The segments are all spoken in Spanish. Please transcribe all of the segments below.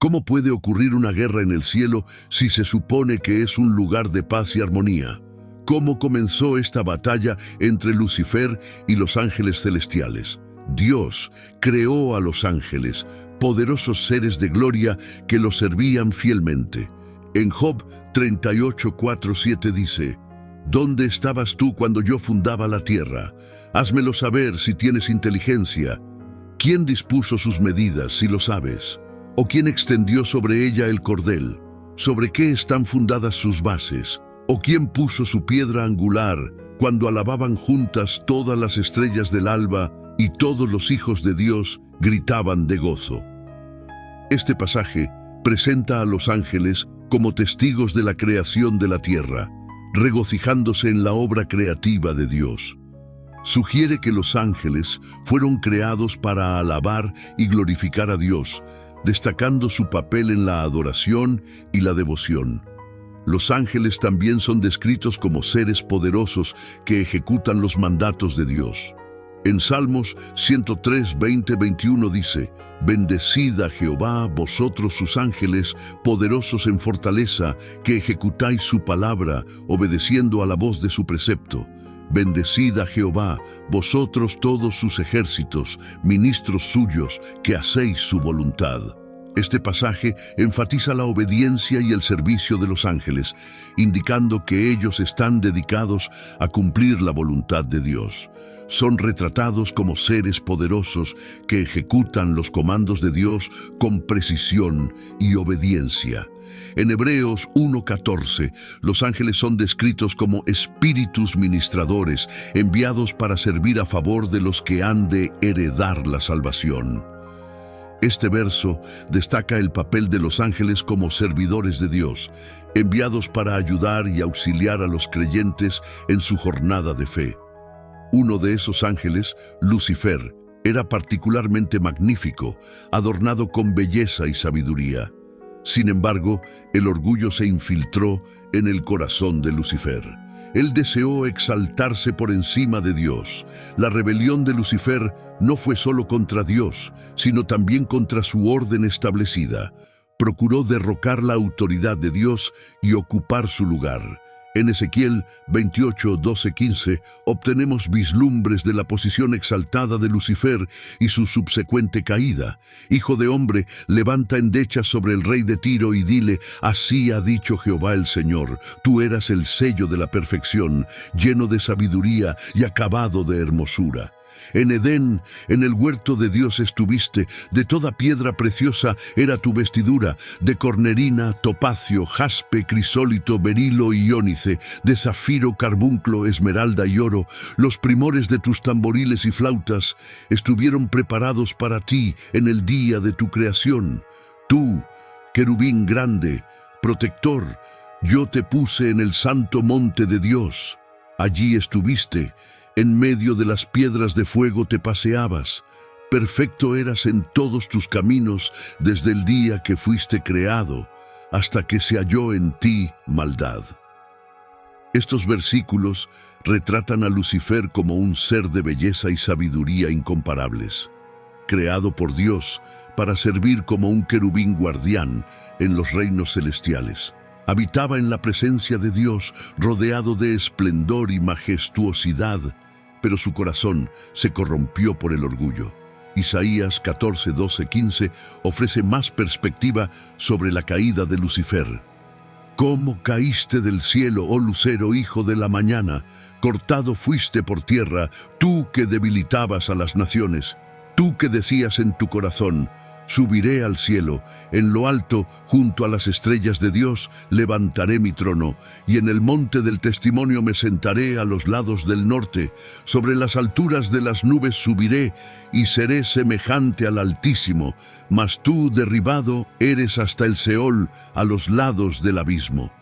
¿Cómo puede ocurrir una guerra en el cielo si se supone que es un lugar de paz y armonía? ¿Cómo comenzó esta batalla entre Lucifer y los ángeles celestiales? Dios creó a los ángeles, poderosos seres de gloria que los servían fielmente. En Job 38:4-7 dice: ¿Dónde estabas tú cuando yo fundaba la tierra? Házmelo saber si tienes inteligencia. ¿Quién dispuso sus medidas, si lo sabes? ¿O quién extendió sobre ella el cordel? ¿Sobre qué están fundadas sus bases? ¿O quién puso su piedra angular cuando alababan juntas todas las estrellas del alba y todos los hijos de Dios gritaban de gozo? Este pasaje presenta a los ángeles como testigos de la creación de la tierra, regocijándose en la obra creativa de Dios. Sugiere que los ángeles fueron creados para alabar y glorificar a Dios, destacando su papel en la adoración y la devoción. Los ángeles también son descritos como seres poderosos que ejecutan los mandatos de Dios. En Salmos 103, 20, 21 dice: «Bendecid a Jehová, vosotros sus ángeles, poderosos en fortaleza, que ejecutáis su palabra, obedeciendo a la voz de su precepto. Bendecid a Jehová, vosotros todos sus ejércitos, ministros suyos, que hacéis su voluntad». Este pasaje enfatiza la obediencia y el servicio de los ángeles, indicando que ellos están dedicados a cumplir la voluntad de Dios. Son retratados como seres poderosos que ejecutan los comandos de Dios con precisión y obediencia. En Hebreos 1:14, los ángeles son descritos como espíritus ministradores, enviados para servir a favor de los que han de heredar la salvación. Este verso destaca el papel de los ángeles como servidores de Dios, enviados para ayudar y auxiliar a los creyentes en su jornada de fe. Uno de esos ángeles, Lucifer, era particularmente magnífico, adornado con belleza y sabiduría. Sin embargo, el orgullo se infiltró en el corazón de Lucifer. Él deseó exaltarse por encima de Dios. La rebelión de Lucifer no fue solo contra Dios, sino también contra su orden establecida. Procuró derrocar la autoridad de Dios y ocupar su lugar. En Ezequiel 28, 12, 15 obtenemos vislumbres de la posición exaltada de Lucifer y su subsecuente caída. «Hijo de hombre, levanta endechas sobre el rey de Tiro y dile: así ha dicho Jehová el Señor, tú eras el sello de la perfección, lleno de sabiduría y acabado de hermosura. En Edén, en el huerto de Dios estuviste, de toda piedra preciosa era tu vestidura, de cornerina, topacio, jaspe, crisólito, berilo y ónice, de zafiro, carbunclo, esmeralda y oro. Los primores de tus tamboriles y flautas estuvieron preparados para ti en el día de tu creación. Tú, querubín grande, protector, yo te puse en el santo monte de Dios. Allí estuviste. En medio de las piedras de fuego te paseabas. Perfecto eras en todos tus caminos desde el día que fuiste creado, hasta que se halló en ti maldad». Estos versículos retratan a Lucifer como un ser de belleza y sabiduría incomparables, creado por Dios para servir como un querubín guardián en los reinos celestiales. Habitaba en la presencia de Dios, rodeado de esplendor y majestuosidad, pero su corazón se corrompió por el orgullo. Isaías 14, 12, 15 ofrece más perspectiva sobre la caída de Lucifer. «¿Cómo caíste del cielo, oh lucero, hijo de la mañana? Cortado fuiste por tierra, tú que debilitabas a las naciones, tú que decías en tu corazón: subiré al cielo, en lo alto, junto a las estrellas de Dios, levantaré mi trono, y en el monte del testimonio me sentaré a los lados del norte. Sobre las alturas de las nubes subiré, y seré semejante al Altísimo. Mas tú, derribado, eres hasta el Seol, a los lados del abismo».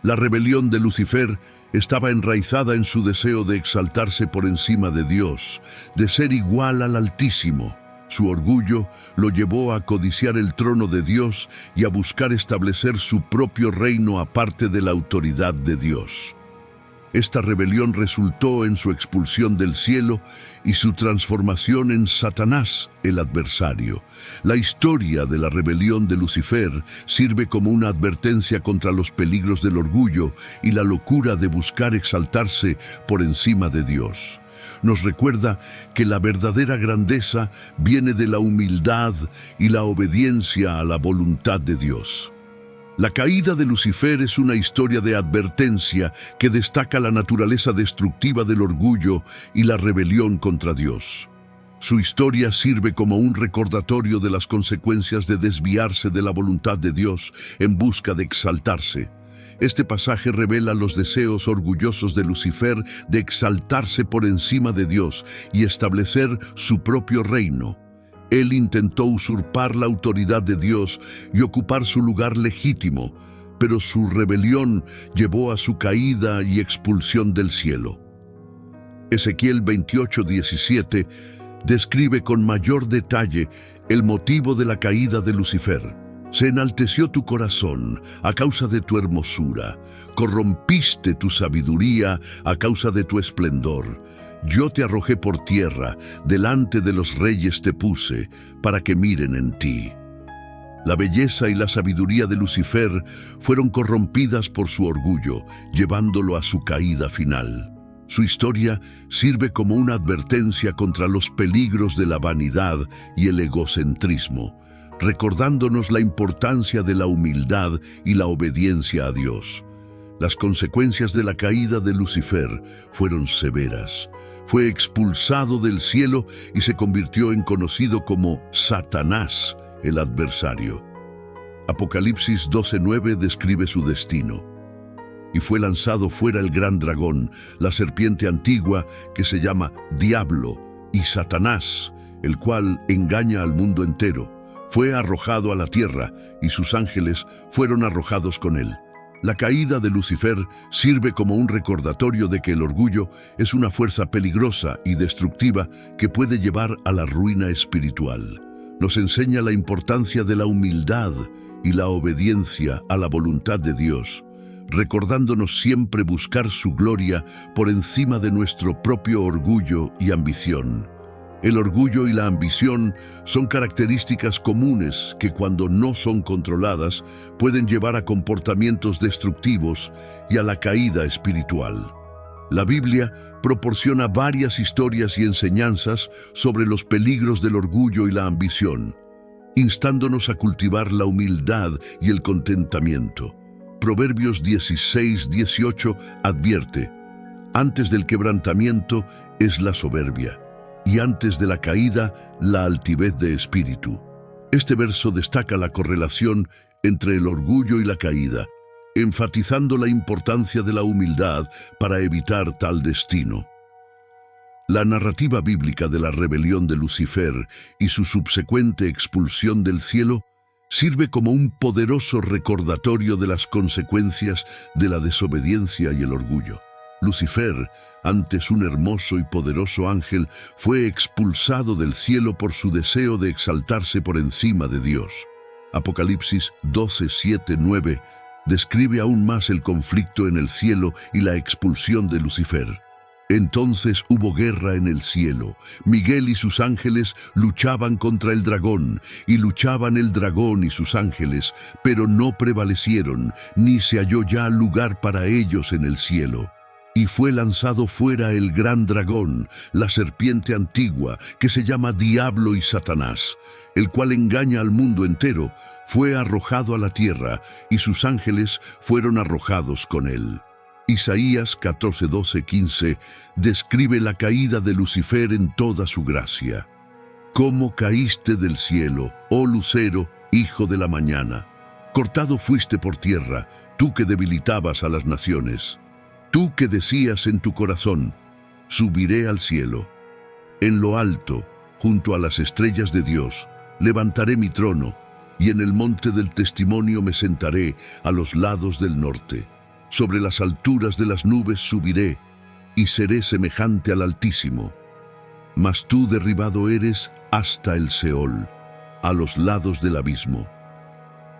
La rebelión de Lucifer estaba enraizada en su deseo de exaltarse por encima de Dios, de ser igual al Altísimo. Su orgullo lo llevó a codiciar el trono de Dios y a buscar establecer su propio reino aparte de la autoridad de Dios. Esta rebelión resultó en su expulsión del cielo y su transformación en Satanás, el adversario. La historia de la rebelión de Lucifer sirve como una advertencia contra los peligros del orgullo y la locura de buscar exaltarse por encima de Dios. Nos recuerda que la verdadera grandeza viene de la humildad y la obediencia a la voluntad de Dios. La caída de Lucifer es una historia de advertencia que destaca la naturaleza destructiva del orgullo y la rebelión contra Dios. Su historia sirve como un recordatorio de las consecuencias de desviarse de la voluntad de Dios en busca de exaltarse. Este pasaje revela los deseos orgullosos de Lucifer de exaltarse por encima de Dios y establecer su propio reino. Él intentó usurpar la autoridad de Dios y ocupar su lugar legítimo, pero su rebelión llevó a su caída y expulsión del cielo. Ezequiel 28:17 describe con mayor detalle el motivo de la caída de Lucifer. Se enalteció tu corazón a causa de tu hermosura, corrompiste tu sabiduría a causa de tu esplendor. Yo te arrojé por tierra, delante de los reyes te puse, para que miren en ti. La belleza y la sabiduría de Lucifer fueron corrompidas por su orgullo, llevándolo a su caída final. Su historia sirve como una advertencia contra los peligros de la vanidad y el egocentrismo, recordándonos la importancia de la humildad y la obediencia a Dios. Las consecuencias de la caída de Lucifer fueron severas. Fue expulsado del cielo y se convirtió en conocido como Satanás, el adversario. Apocalipsis 12:9 describe su destino. Y fue lanzado fuera el gran dragón, la serpiente antigua que se llama Diablo y Satanás, el cual engaña al mundo entero. Fue arrojado a la tierra y sus ángeles fueron arrojados con él. La caída de Lucifer sirve como un recordatorio de que el orgullo es una fuerza peligrosa y destructiva que puede llevar a la ruina espiritual. Nos enseña la importancia de la humildad y la obediencia a la voluntad de Dios, recordándonos siempre buscar su gloria por encima de nuestro propio orgullo y ambición. El orgullo y la ambición son características comunes que, cuando no son controladas, pueden llevar a comportamientos destructivos y a la caída espiritual. La Biblia proporciona varias historias y enseñanzas sobre los peligros del orgullo y la ambición, instándonos a cultivar la humildad y el contentamiento. Proverbios 16:18 advierte: antes del quebrantamiento es la soberbia, y antes de la caída, la altivez de espíritu. Este verso destaca la correlación entre el orgullo y la caída, enfatizando la importancia de la humildad para evitar tal destino. La narrativa bíblica de la rebelión de Lucifer y su subsecuente expulsión del cielo sirve como un poderoso recordatorio de las consecuencias de la desobediencia y el orgullo. Lucifer, antes un hermoso y poderoso ángel, fue expulsado del cielo por su deseo de exaltarse por encima de Dios. Apocalipsis 12:7-9 describe aún más el conflicto en el cielo y la expulsión de Lucifer. Entonces hubo guerra en el cielo. Miguel y sus ángeles luchaban contra el dragón, y luchaban el dragón y sus ángeles, pero no prevalecieron, ni se halló ya lugar para ellos en el cielo. Y fue lanzado fuera el gran dragón, la serpiente antigua, que se llama Diablo y Satanás, el cual engaña al mundo entero. Fue arrojado a la tierra, y sus ángeles fueron arrojados con él. Isaías 14:12-15 describe la caída de Lucifer en toda su gracia. ¿Cómo caíste del cielo, oh lucero, hijo de la mañana? Cortado fuiste por tierra, tú que debilitabas a las naciones. Tú que decías en tu corazón: subiré al cielo. En lo alto, junto a las estrellas de Dios, levantaré mi trono, y en el monte del testimonio me sentaré a los lados del norte. Sobre las alturas de las nubes subiré, y seré semejante al Altísimo. Mas tú derribado eres hasta el Seol, a los lados del abismo.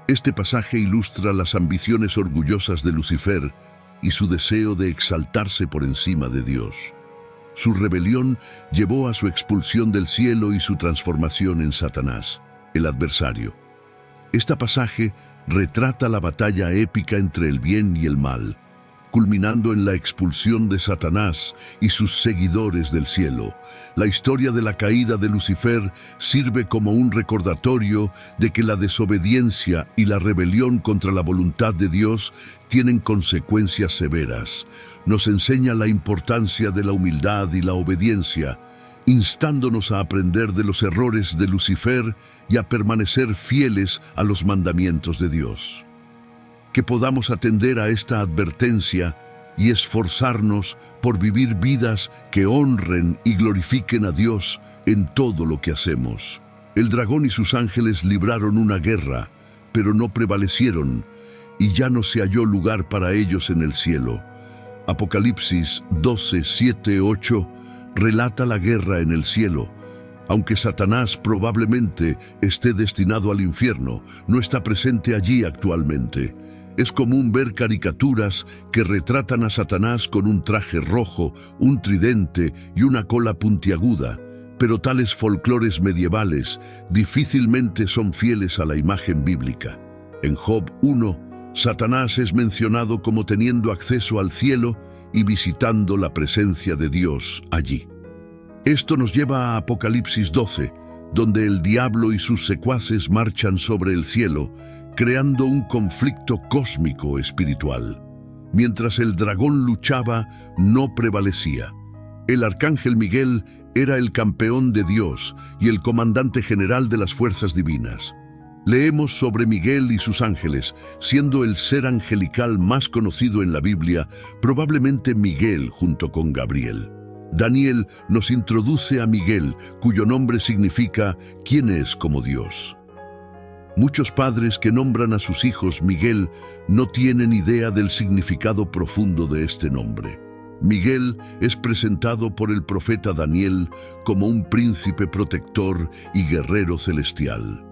Este pasaje ilustra las ambiciones orgullosas de Lucifer, y su deseo de exaltarse por encima de Dios. Su rebelión llevó a su expulsión del cielo y su transformación en Satanás, el adversario. Este pasaje retrata la batalla épica entre el bien y el mal, culminando en la expulsión de Satanás y sus seguidores del cielo. La historia de la caída de Lucifer sirve como un recordatorio de que la desobediencia y la rebelión contra la voluntad de Dios tienen consecuencias severas. Nos enseña la importancia de la humildad y la obediencia, instándonos a aprender de los errores de Lucifer y a permanecer fieles a los mandamientos de Dios. Que podamos atender a esta advertencia y esforzarnos por vivir vidas que honren y glorifiquen a Dios en todo lo que hacemos. El dragón y sus ángeles libraron una guerra, pero no prevalecieron, y ya no se halló lugar para ellos en el cielo. Apocalipsis 12, 7, 8 relata la guerra en el cielo. Aunque Satanás probablemente esté destinado al infierno, no está presente allí actualmente. Es común ver caricaturas que retratan a Satanás con un traje rojo, un tridente y una cola puntiaguda, pero tales folclores medievales difícilmente son fieles a la imagen bíblica. En Job 1, Satanás es mencionado como teniendo acceso al cielo y visitando la presencia de Dios allí. Esto nos lleva a Apocalipsis 12, donde el diablo y sus secuaces marchan sobre el cielo, creando un conflicto cósmico espiritual. Mientras el dragón luchaba, no prevalecía. El arcángel Miguel era el campeón de Dios y el comandante general de las fuerzas divinas. Leemos sobre Miguel y sus ángeles, siendo el ser angelical más conocido en la Biblia, probablemente Miguel junto con Gabriel. Daniel nos introduce a Miguel, cuyo nombre significa «¿Quién es como Dios?». Muchos padres que nombran a sus hijos Miguel no tienen idea del significado profundo de este nombre. Miguel es presentado por el profeta Daniel como un príncipe protector y guerrero celestial.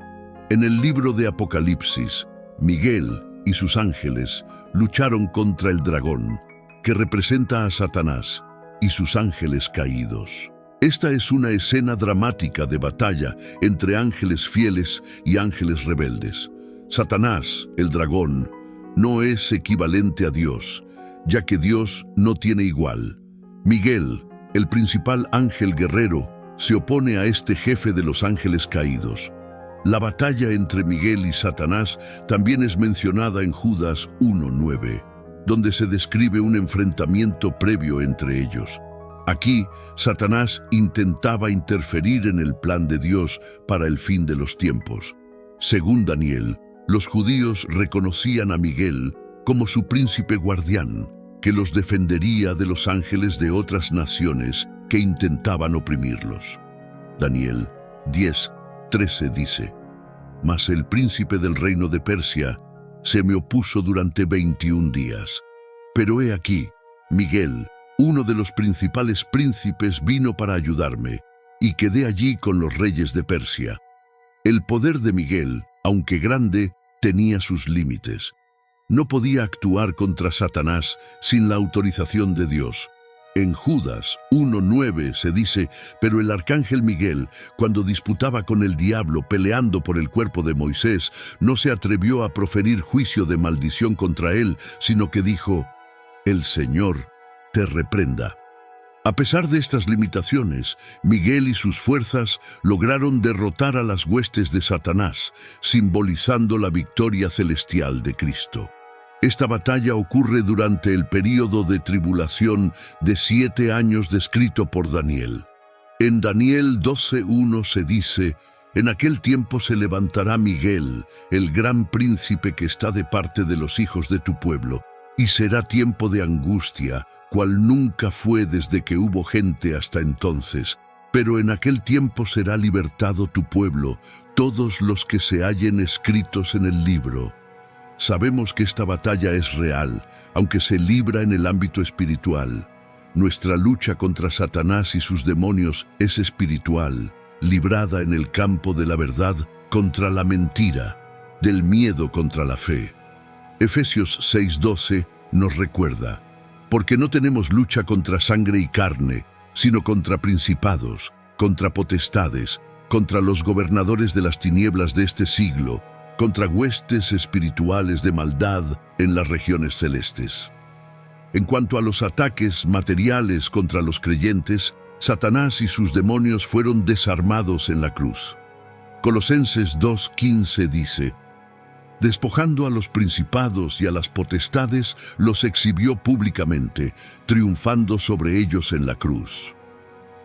En el libro de Apocalipsis, Miguel y sus ángeles lucharon contra el dragón, que representa a Satanás, y sus ángeles caídos. Esta es una escena dramática de batalla entre ángeles fieles y ángeles rebeldes. Satanás, el dragón, no es equivalente a Dios, ya que Dios no tiene igual. Miguel, el principal ángel guerrero, se opone a este jefe de los ángeles caídos. La batalla entre Miguel y Satanás también es mencionada en Judas 1:9, donde se describe un enfrentamiento previo entre ellos. Aquí, Satanás intentaba interferir en el plan de Dios para el fin de los tiempos. Según Daniel, los judíos reconocían a Miguel como su príncipe guardián, que los defendería de los ángeles de otras naciones que intentaban oprimirlos. Daniel 10:13 dice: «Mas el príncipe del reino de Persia se me opuso durante 21 días. Pero he aquí, Miguel, uno de los principales príncipes, vino para ayudarme, y quedé allí con los reyes de Persia». El poder de Miguel, aunque grande, tenía sus límites. No podía actuar contra Satanás sin la autorización de Dios. En Judas 1:9 se dice: «Pero el arcángel Miguel, cuando disputaba con el diablo peleando por el cuerpo de Moisés, no se atrevió a proferir juicio de maldición contra él, sino que dijo: El Señor te reprenda». A pesar de estas limitaciones, Miguel y sus fuerzas lograron derrotar a las huestes de Satanás, simbolizando la victoria celestial de Cristo. Esta batalla ocurre durante el período de tribulación de 7 años descrito por Daniel. En Daniel 12:1 se dice: «En aquel tiempo se levantará Miguel, el gran príncipe que está de parte de los hijos de tu pueblo, y será tiempo de angustia, cual nunca fue desde que hubo gente hasta entonces. Pero en aquel tiempo será libertado tu pueblo, todos los que se hallen escritos en el libro». Sabemos que esta batalla es real, aunque se libra en el ámbito espiritual. Nuestra lucha contra Satanás y sus demonios es espiritual, librada en el campo de la verdad contra la mentira, del miedo contra la fe. Efesios 6:12 nos recuerda, porque no tenemos lucha contra sangre y carne, sino contra principados, contra potestades, contra los gobernadores de las tinieblas de este siglo, contra huestes espirituales de maldad en las regiones celestes. En cuanto a los ataques materiales contra los creyentes, Satanás y sus demonios fueron desarmados en la cruz. Colosenses 2:15 dice: despojando a los principados y a las potestades, los exhibió públicamente, triunfando sobre ellos en la cruz.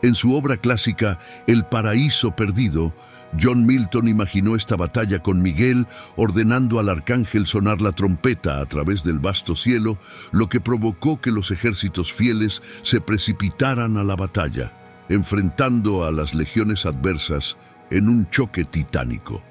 En su obra clásica, El paraíso perdido, John Milton imaginó esta batalla con Miguel ordenando al arcángel sonar la trompeta a través del vasto cielo, lo que provocó que los ejércitos fieles se precipitaran a la batalla, enfrentando a las legiones adversas en un choque titánico.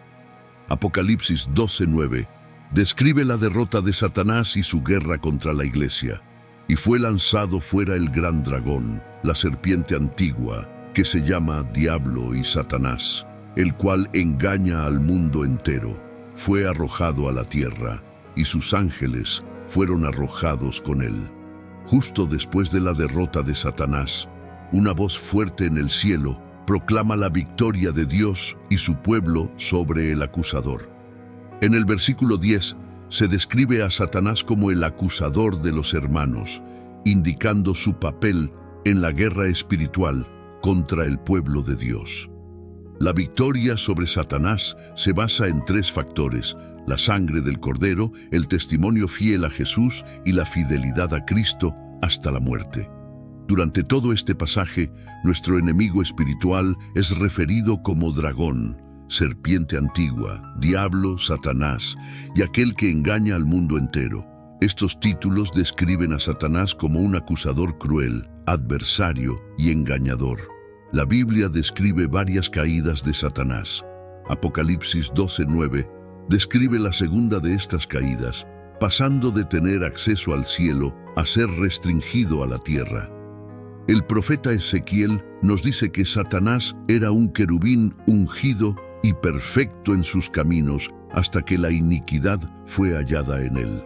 Apocalipsis 12:9 describe la derrota de Satanás y su guerra contra la iglesia. Y fue lanzado fuera el gran dragón, la serpiente antigua, que se llama Diablo y Satanás, el cual engaña al mundo entero. Fue arrojado a la tierra, y sus ángeles fueron arrojados con él. Justo después de la derrota de Satanás, una voz fuerte en el cielo proclama la victoria de Dios y su pueblo sobre el acusador. En el versículo 10 se describe a Satanás como el acusador de los hermanos, indicando su papel en la guerra espiritual contra el pueblo de Dios. La victoria sobre Satanás se basa en tres factores: la sangre del Cordero, el testimonio fiel a Jesús y la fidelidad a Cristo hasta la muerte. Durante todo este pasaje, nuestro enemigo espiritual es referido como dragón, serpiente antigua, diablo, Satanás y aquel que engaña al mundo entero. Estos títulos describen a Satanás como un acusador cruel, adversario y engañador. La Biblia describe varias caídas de Satanás. Apocalipsis 12:9 describe la segunda de estas caídas, pasando de tener acceso al cielo a ser restringido a la tierra. El profeta Ezequiel nos dice que Satanás era un querubín ungido y perfecto en sus caminos hasta que la iniquidad fue hallada en él.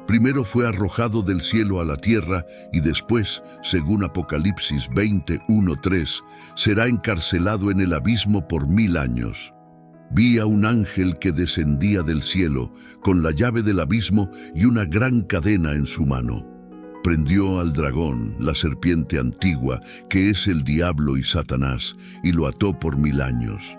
Primero fue arrojado del cielo a la tierra y después, según Apocalipsis 20:1-3, será encarcelado en el abismo por 1000 años. Vi a un ángel que descendía del cielo con la llave del abismo y una gran cadena en su mano. Prendió al dragón, la serpiente antigua, que es el diablo y Satanás, y lo ató por 1000 años.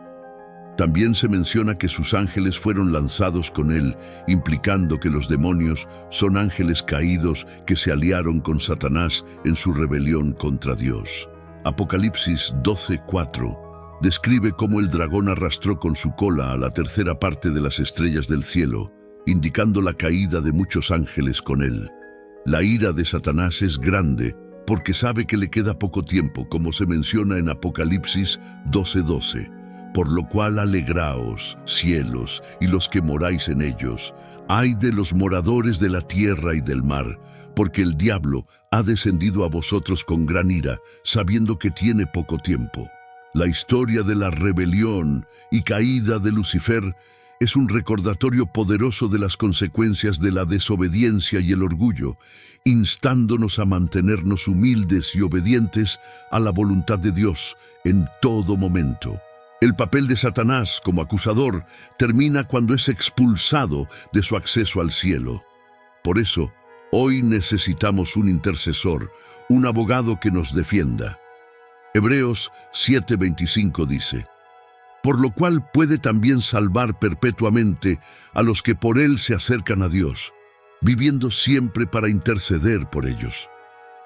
También se menciona que sus ángeles fueron lanzados con él, implicando que los demonios son ángeles caídos que se aliaron con Satanás en su rebelión contra Dios. Apocalipsis 12:4 describe cómo el dragón arrastró con su cola a la tercera parte de las estrellas del cielo, indicando la caída de muchos ángeles con él. La ira de Satanás es grande porque sabe que le queda poco tiempo, como se menciona en Apocalipsis 12:12. Por lo cual alegraos, cielos, y los que moráis en ellos. Ay de los moradores de la tierra y del mar, porque el diablo ha descendido a vosotros con gran ira, sabiendo que tiene poco tiempo. La historia de la rebelión y caída de Lucifer es un recordatorio poderoso de las consecuencias de la desobediencia y el orgullo, instándonos a mantenernos humildes y obedientes a la voluntad de Dios en todo momento. El papel de Satanás como acusador termina cuando es expulsado de su acceso al cielo. Por eso, hoy necesitamos un intercesor, un abogado que nos defienda. Hebreos 7:25 dice: por lo cual puede también salvar perpetuamente a los que por él se acercan a Dios, viviendo siempre para interceder por ellos.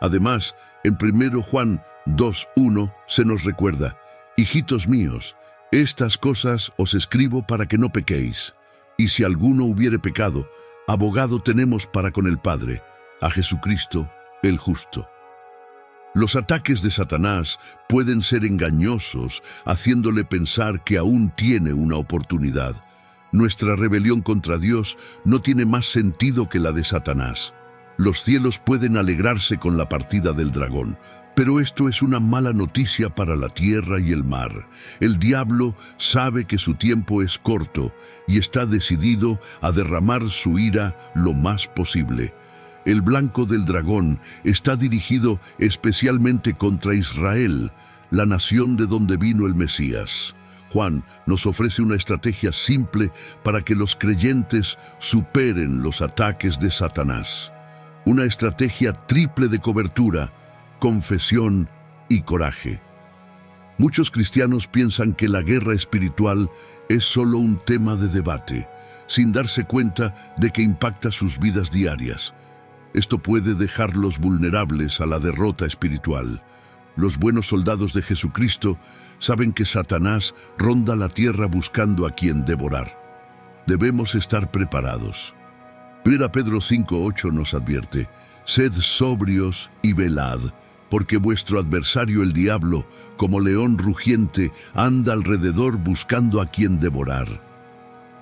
Además, en 1 Juan 2:1 se nos recuerda: hijitos míos, estas cosas os escribo para que no pequéis. Y si alguno hubiere pecado, abogado tenemos para con el Padre, a Jesucristo el justo. Los ataques de Satanás pueden ser engañosos, haciéndole pensar que aún tiene una oportunidad. Nuestra rebelión contra Dios no tiene más sentido que la de Satanás. Los cielos pueden alegrarse con la partida del dragón, pero esto es una mala noticia para la tierra y el mar. El diablo sabe que su tiempo es corto y está decidido a derramar su ira lo más posible. El blanco del dragón está dirigido especialmente contra Israel, la nación de donde vino el Mesías. Juan nos ofrece una estrategia simple para que los creyentes superen los ataques de Satanás. Una estrategia triple de cobertura, confesión y coraje. Muchos cristianos piensan que la guerra espiritual es solo un tema de debate, sin darse cuenta de que impacta sus vidas diarias. Esto puede dejarlos vulnerables a la derrota espiritual. Los buenos soldados de Jesucristo saben que Satanás ronda la tierra buscando a quien devorar. Debemos estar preparados. 1 Pedro 5:8 nos advierte: sed sobrios y velad, porque vuestro adversario el diablo, como león rugiente, anda alrededor buscando a quien devorar.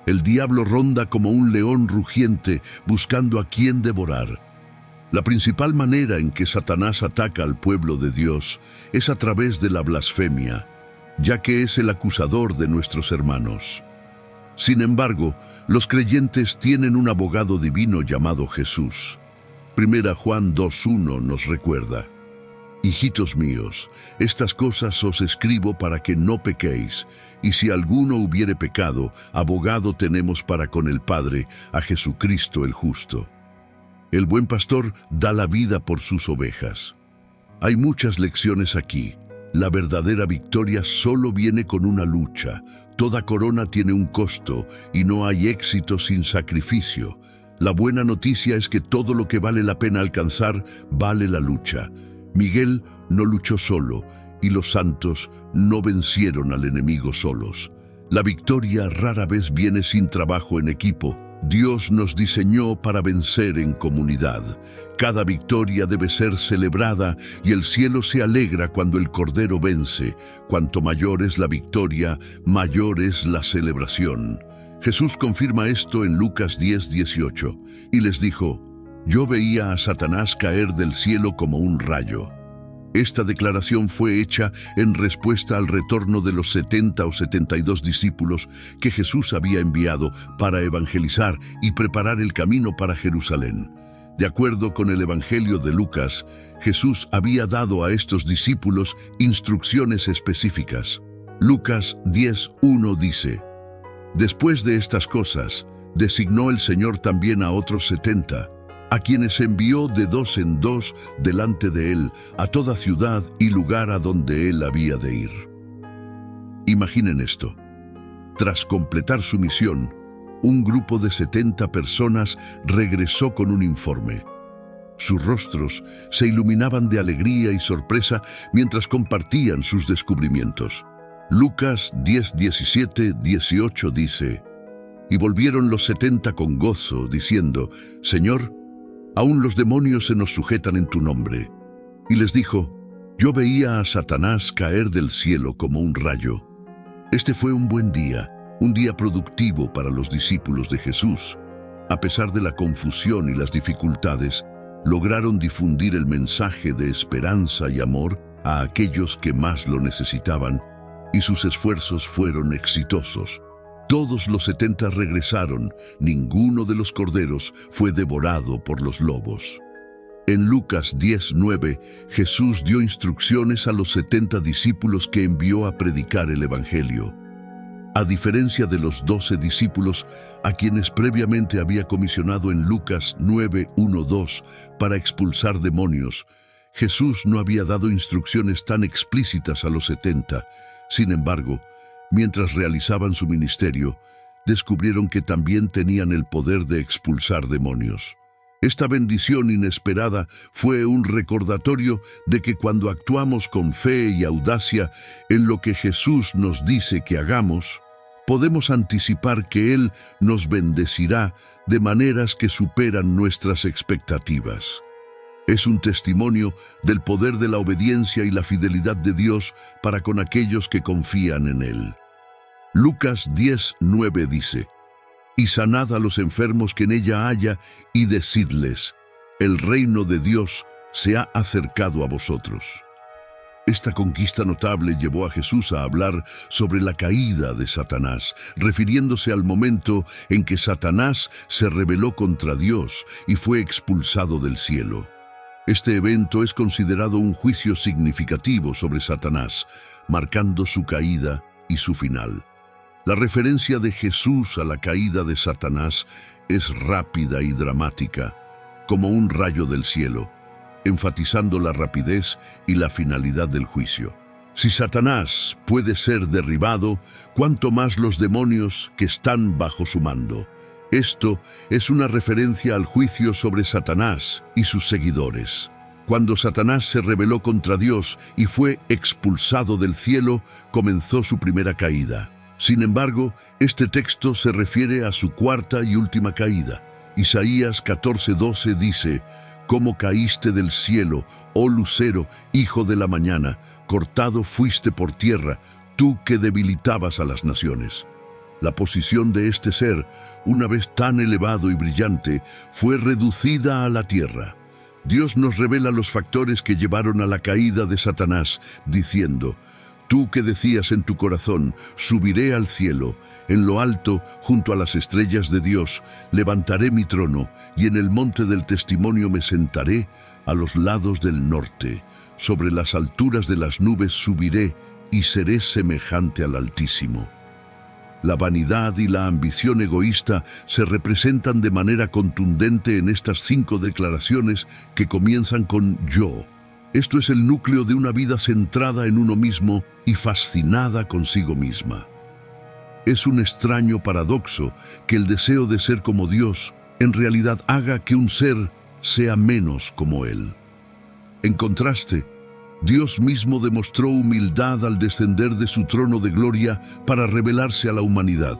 El diablo ronda como un león rugiente buscando a quien devorar. La principal manera en que Satanás ataca al pueblo de Dios es a través de la blasfemia, ya que es el acusador de nuestros hermanos. Sin embargo, los creyentes tienen un abogado divino llamado Jesús. 1 Juan 2:1 nos recuerda: hijitos míos, estas cosas os escribo para que no pequéis, y si alguno hubiere pecado, abogado tenemos para con el Padre, a Jesucristo el justo. El buen pastor da la vida por sus ovejas. Hay muchas lecciones aquí. La verdadera victoria solo viene con una lucha. Toda corona tiene un costo y no hay éxito sin sacrificio. La buena noticia es que todo lo que vale la pena alcanzar vale la lucha. Miguel no luchó solo y los santos no vencieron al enemigo solos. La victoria rara vez viene sin trabajo en equipo. Dios nos diseñó para vencer en comunidad. Cada victoria debe ser celebrada y el cielo se alegra cuando el Cordero vence. Cuanto mayor es la victoria, mayor es la celebración. Jesús confirma esto en Lucas 10:18 y les dijo: yo veía a Satanás caer del cielo como un rayo. Esta declaración fue hecha en respuesta al retorno de los 70 o 72 discípulos que Jesús había enviado para evangelizar y preparar el camino para Jerusalén. De acuerdo con el Evangelio de Lucas, Jesús había dado a estos discípulos instrucciones específicas. Lucas 10:1 dice: después de estas cosas, designó el Señor también a otros 70, a quienes envió de 2 en 2 delante de él, a toda ciudad y lugar a donde él había de ir. Imaginen esto. Tras completar su misión, un grupo de 70 personas regresó con un informe. Sus rostros se iluminaban de alegría y sorpresa mientras compartían sus descubrimientos. Lucas 10:17-18 dice: y volvieron los 70 con gozo, diciendo: Señor, aún los demonios se nos sujetan en tu nombre. Y les dijo: yo veía a Satanás caer del cielo como un rayo. Este fue un buen día, un día productivo para los discípulos de Jesús. A pesar de la confusión y las dificultades, lograron difundir el mensaje de esperanza y amor a aquellos que más lo necesitaban, y sus esfuerzos fueron exitosos. Todos los 70 regresaron, ninguno de los corderos fue devorado por los lobos. En Lucas 10:9, Jesús dio instrucciones a los 70 discípulos que envió a predicar el Evangelio. A diferencia de los 12 discípulos, a quienes previamente había comisionado en Lucas 9:1-2 para expulsar demonios, Jesús no había dado instrucciones tan explícitas a los 70. Sin embargo, mientras realizaban su ministerio, descubrieron que también tenían el poder de expulsar demonios. Esta bendición inesperada fue un recordatorio de que cuando actuamos con fe y audacia en lo que Jesús nos dice que hagamos, podemos anticipar que Él nos bendecirá de maneras que superan nuestras expectativas. Es un testimonio del poder de la obediencia y la fidelidad de Dios para con aquellos que confían en Él. Lucas 10:9 dice: y sanad a los enfermos que en ella haya, y decidles: el reino de Dios se ha acercado a vosotros. Esta conquista notable llevó a Jesús a hablar sobre la caída de Satanás, refiriéndose al momento en que Satanás se rebeló contra Dios y fue expulsado del cielo. Este evento es considerado un juicio significativo sobre Satanás, marcando su caída y su final. La referencia de Jesús a la caída de Satanás es rápida y dramática, como un rayo del cielo, enfatizando la rapidez y la finalidad del juicio. Si Satanás puede ser derribado, cuánto más los demonios que están bajo su mando. Esto es una referencia al juicio sobre Satanás y sus seguidores. Cuando Satanás se rebeló contra Dios y fue expulsado del cielo, comenzó su primera caída. Sin embargo, este texto se refiere a su cuarta y última caída. Isaías 14:12 dice: «Cómo caíste del cielo, oh lucero, hijo de la mañana, cortado fuiste por tierra, tú que debilitabas a las naciones». La posición de este ser, una vez tan elevado y brillante, fue reducida a la tierra. Dios nos revela los factores que llevaron a la caída de Satanás, diciendo: «Tú que decías en tu corazón, subiré al cielo, en lo alto, junto a las estrellas de Dios, levantaré mi trono, y en el monte del testimonio me sentaré, a los lados del norte. Sobre las alturas de las nubes subiré, y seré semejante al Altísimo». La vanidad y la ambición egoísta se representan de manera contundente en estas 5 declaraciones que comienzan con yo. Esto es el núcleo de una vida centrada en uno mismo y fascinada consigo misma. Es un extraño paradoxo que el deseo de ser como Dios en realidad haga que un ser sea menos como Él. En contraste, Dios mismo demostró humildad al descender de su trono de gloria para revelarse a la humanidad.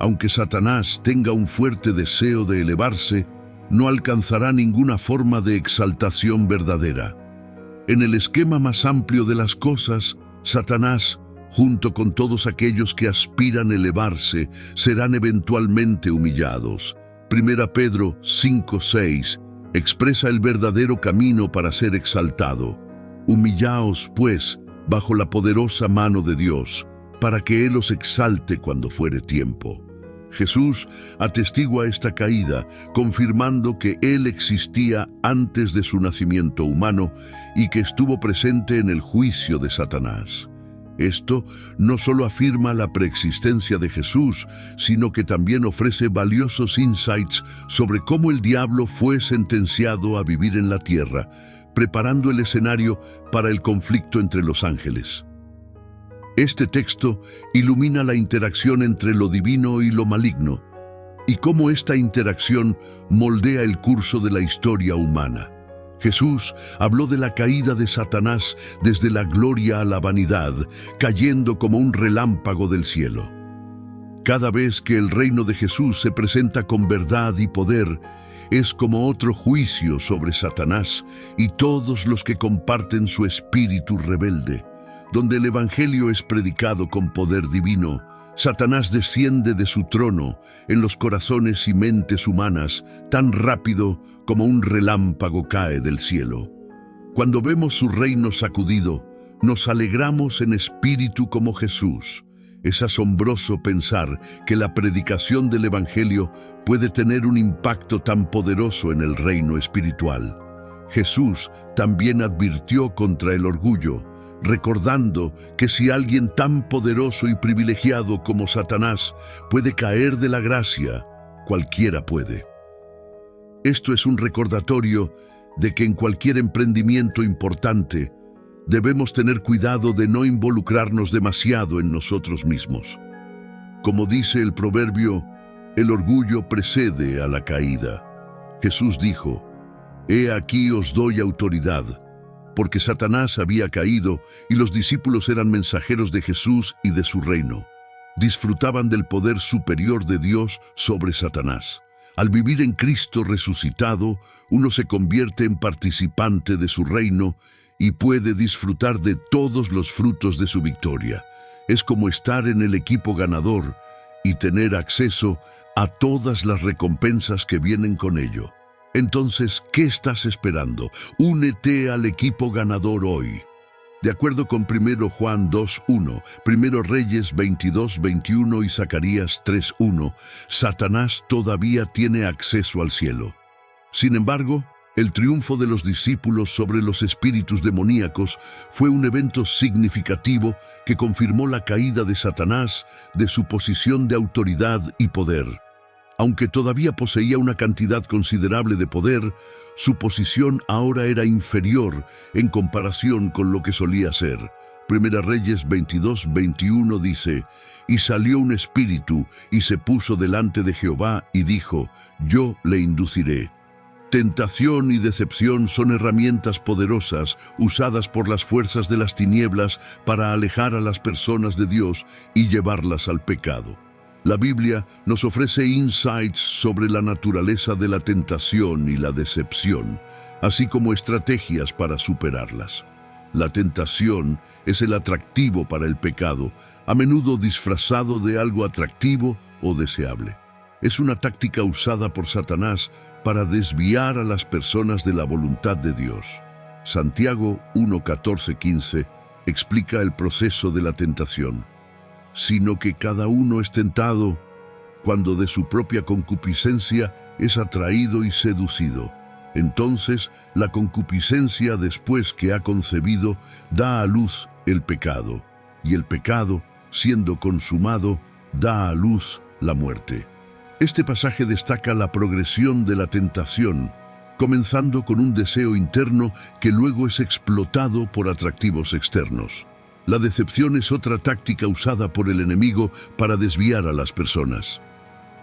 Aunque Satanás tenga un fuerte deseo de elevarse, no alcanzará ninguna forma de exaltación verdadera. En el esquema más amplio de las cosas, Satanás, junto con todos aquellos que aspiran a elevarse, serán eventualmente humillados. 1 Pedro 5:6 expresa el verdadero camino para ser exaltado. Humillaos, pues, bajo la poderosa mano de Dios, para que Él os exalte cuando fuere tiempo. Jesús atestigua esta caída, confirmando que Él existía antes de su nacimiento humano y que estuvo presente en el juicio de Satanás. Esto no solo afirma la preexistencia de Jesús, sino que también ofrece valiosos insights sobre cómo el diablo fue sentenciado a vivir en la tierra, preparando el escenario para el conflicto entre los ángeles. Este texto ilumina la interacción entre lo divino y lo maligno, y cómo esta interacción moldea el curso de la historia humana. Jesús habló de la caída de Satanás desde la gloria a la vanidad, cayendo como un relámpago del cielo. Cada vez que el reino de Jesús se presenta con verdad y poder, es como otro juicio sobre Satanás y todos los que comparten su espíritu rebelde. Donde el Evangelio es predicado con poder divino, Satanás desciende de su trono en los corazones y mentes humanas tan rápido como un relámpago cae del cielo. Cuando vemos su reino sacudido, nos alegramos en espíritu como Jesús. Es asombroso pensar que la predicación del Evangelio puede tener un impacto tan poderoso en el reino espiritual. Jesús también advirtió contra el orgullo, recordando que si alguien tan poderoso y privilegiado como Satanás puede caer de la gracia, cualquiera puede. Esto es un recordatorio de que en cualquier emprendimiento importante, debemos tener cuidado de no involucrarnos demasiado en nosotros mismos. Como dice el proverbio, el orgullo precede a la caída. Jesús dijo: «He aquí os doy autoridad», porque Satanás había caído y los discípulos eran mensajeros de Jesús y de su reino. Disfrutaban del poder superior de Dios sobre Satanás. Al vivir en Cristo resucitado, uno se convierte en participante de su reino y puede disfrutar de todos los frutos de su victoria. Es como estar en el equipo ganador y tener acceso a todas las recompensas que vienen con ello. Entonces, ¿qué estás esperando? Únete al equipo ganador hoy. De acuerdo con 1 Juan 2:1, 1 Reyes 22:21 y Zacarías 3:1, Satanás todavía tiene acceso al cielo. Sin embargo, el triunfo de los discípulos sobre los espíritus demoníacos fue un evento significativo que confirmó la caída de Satanás de su posición de autoridad y poder. Aunque todavía poseía una cantidad considerable de poder, su posición ahora era inferior en comparación con lo que solía ser. 1 Reyes 22:21 dice: «Y salió un espíritu, y se puso delante de Jehová, y dijo: Yo le induciré». Tentación y decepción son herramientas poderosas usadas por las fuerzas de las tinieblas para alejar a las personas de Dios y llevarlas al pecado. La Biblia nos ofrece insights sobre la naturaleza de la tentación y la decepción, así como estrategias para superarlas. La tentación es el atractivo para el pecado, a menudo disfrazado de algo atractivo o deseable. Es una táctica usada por Satanás para desviar a las personas de la voluntad de Dios. Santiago 1:14-15 explica el proceso de la tentación. Sino que cada uno es tentado cuando de su propia concupiscencia es atraído y seducido. Entonces, la concupiscencia, después que ha concebido, da a luz el pecado, y el pecado, siendo consumado, da a luz la muerte. Este pasaje destaca la progresión de la tentación, comenzando con un deseo interno que luego es explotado por atractivos externos. La decepción es otra táctica usada por el enemigo para desviar a las personas.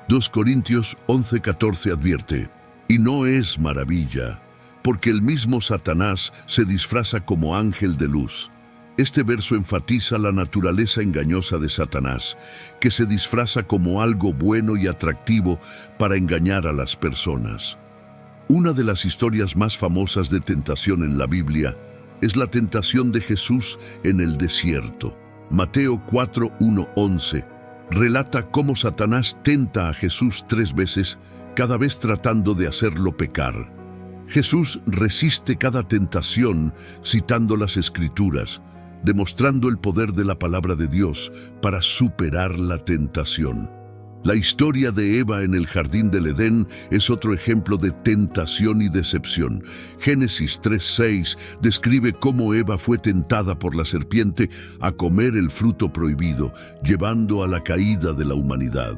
2 Corintios 11:14 advierte: «Y no es maravilla, porque el mismo Satanás se disfraza como ángel de luz». Este verso enfatiza la naturaleza engañosa de Satanás, que se disfraza como algo bueno y atractivo para engañar a las personas. Una de las historias más famosas de tentación en la Biblia es la tentación de Jesús en el desierto. Mateo 4:1-11 relata cómo Satanás tenta a Jesús 3 veces, cada vez tratando de hacerlo pecar. Jesús resiste cada tentación citando las Escrituras, demostrando el poder de la palabra de Dios para superar la tentación. La historia de Eva en el jardín del Edén es otro ejemplo de tentación y decepción. Génesis 3:6 describe cómo Eva fue tentada por la serpiente a comer el fruto prohibido, llevando a la caída de la humanidad.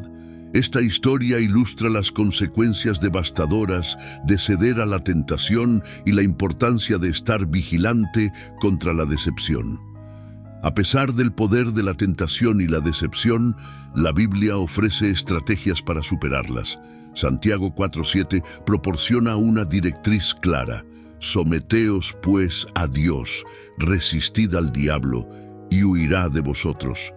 Esta historia ilustra las consecuencias devastadoras de ceder a la tentación y la importancia de estar vigilante contra la decepción. A pesar del poder de la tentación y la decepción, la Biblia ofrece estrategias para superarlas. Santiago 4:7 proporciona una directriz clara: «Someteos pues a Dios, resistid al diablo, y huirá de vosotros».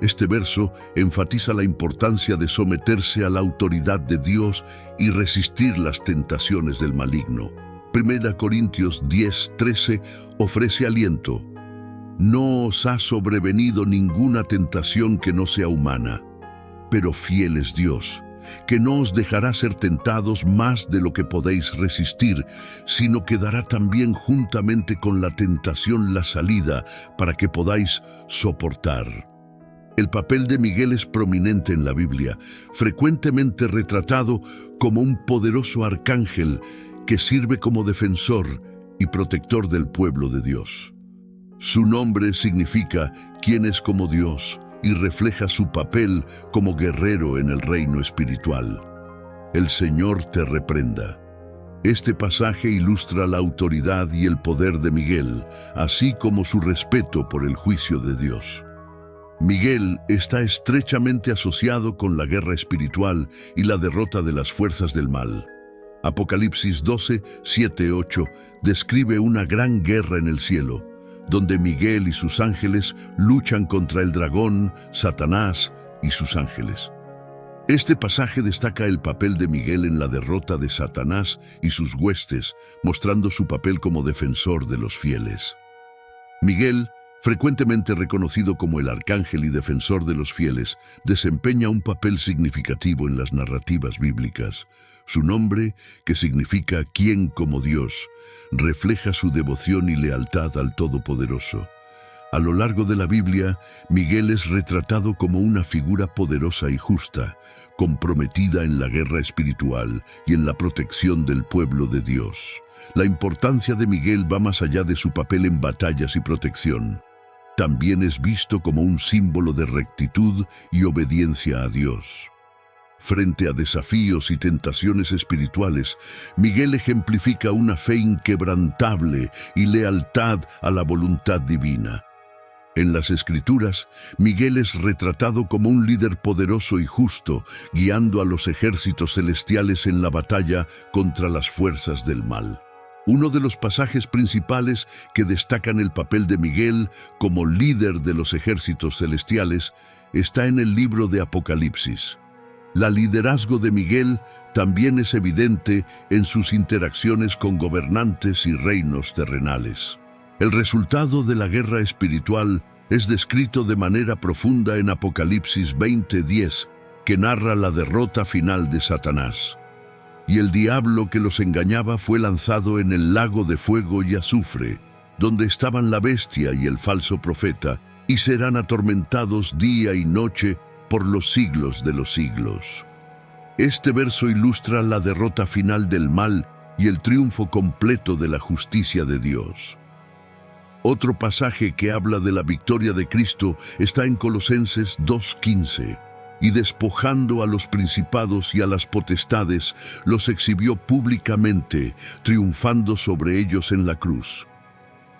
Este verso enfatiza la importancia de someterse a la autoridad de Dios y resistir las tentaciones del maligno. 1 Corintios 10:13 ofrece aliento: «No os ha sobrevenido ninguna tentación que no sea humana, pero fiel es Dios, que no os dejará ser tentados más de lo que podéis resistir, sino que dará también juntamente con la tentación la salida para que podáis soportar». El papel de Miguel es prominente en la Biblia, frecuentemente retratado como un poderoso arcángel que sirve como defensor y protector del pueblo de Dios. Su nombre significa «quien es como Dios» y refleja su papel como guerrero en el reino espiritual. El Señor te reprenda. Este pasaje ilustra la autoridad y el poder de Miguel, así como su respeto por el juicio de Dios. Miguel está estrechamente asociado con la guerra espiritual y la derrota de las fuerzas del mal. Apocalipsis 12:7-8 describe una gran guerra en el cielo, donde Miguel y sus ángeles luchan contra el dragón, Satanás y sus ángeles. Este pasaje destaca el papel de Miguel en la derrota de Satanás y sus huestes, mostrando su papel como defensor de los fieles. Miguel, frecuentemente reconocido como el arcángel y defensor de los fieles, desempeña un papel significativo en las narrativas bíblicas. Su nombre, que significa «quien como Dios», refleja su devoción y lealtad al Todopoderoso. A lo largo de la Biblia, Miguel es retratado como una figura poderosa y justa, comprometida en la guerra espiritual y en la protección del pueblo de Dios. La importancia de Miguel va más allá de su papel en batallas y protección. También es visto como un símbolo de rectitud y obediencia a Dios. Frente a desafíos y tentaciones espirituales, Miguel ejemplifica una fe inquebrantable y lealtad a la voluntad divina. En las Escrituras, Miguel es retratado como un líder poderoso y justo, guiando a los ejércitos celestiales en la batalla contra las fuerzas del mal. Uno de los pasajes principales que destacan el papel de Miguel como líder de los ejércitos celestiales está en el libro de Apocalipsis. El liderazgo de Miguel también es evidente en sus interacciones con gobernantes y reinos terrenales. El resultado de la guerra espiritual es descrito de manera profunda en Apocalipsis 20:10, que narra la derrota final de Satanás. Y el diablo que los engañaba fue lanzado en el lago de fuego y azufre, donde estaban la bestia y el falso profeta, y serán atormentados día y noche por los siglos de los siglos. Este verso ilustra la derrota final del mal y el triunfo completo de la justicia de Dios. Otro pasaje que habla de la victoria de Cristo está en Colosenses 2:15. Y despojando a los principados y a las potestades, los exhibió públicamente, triunfando sobre ellos en la cruz.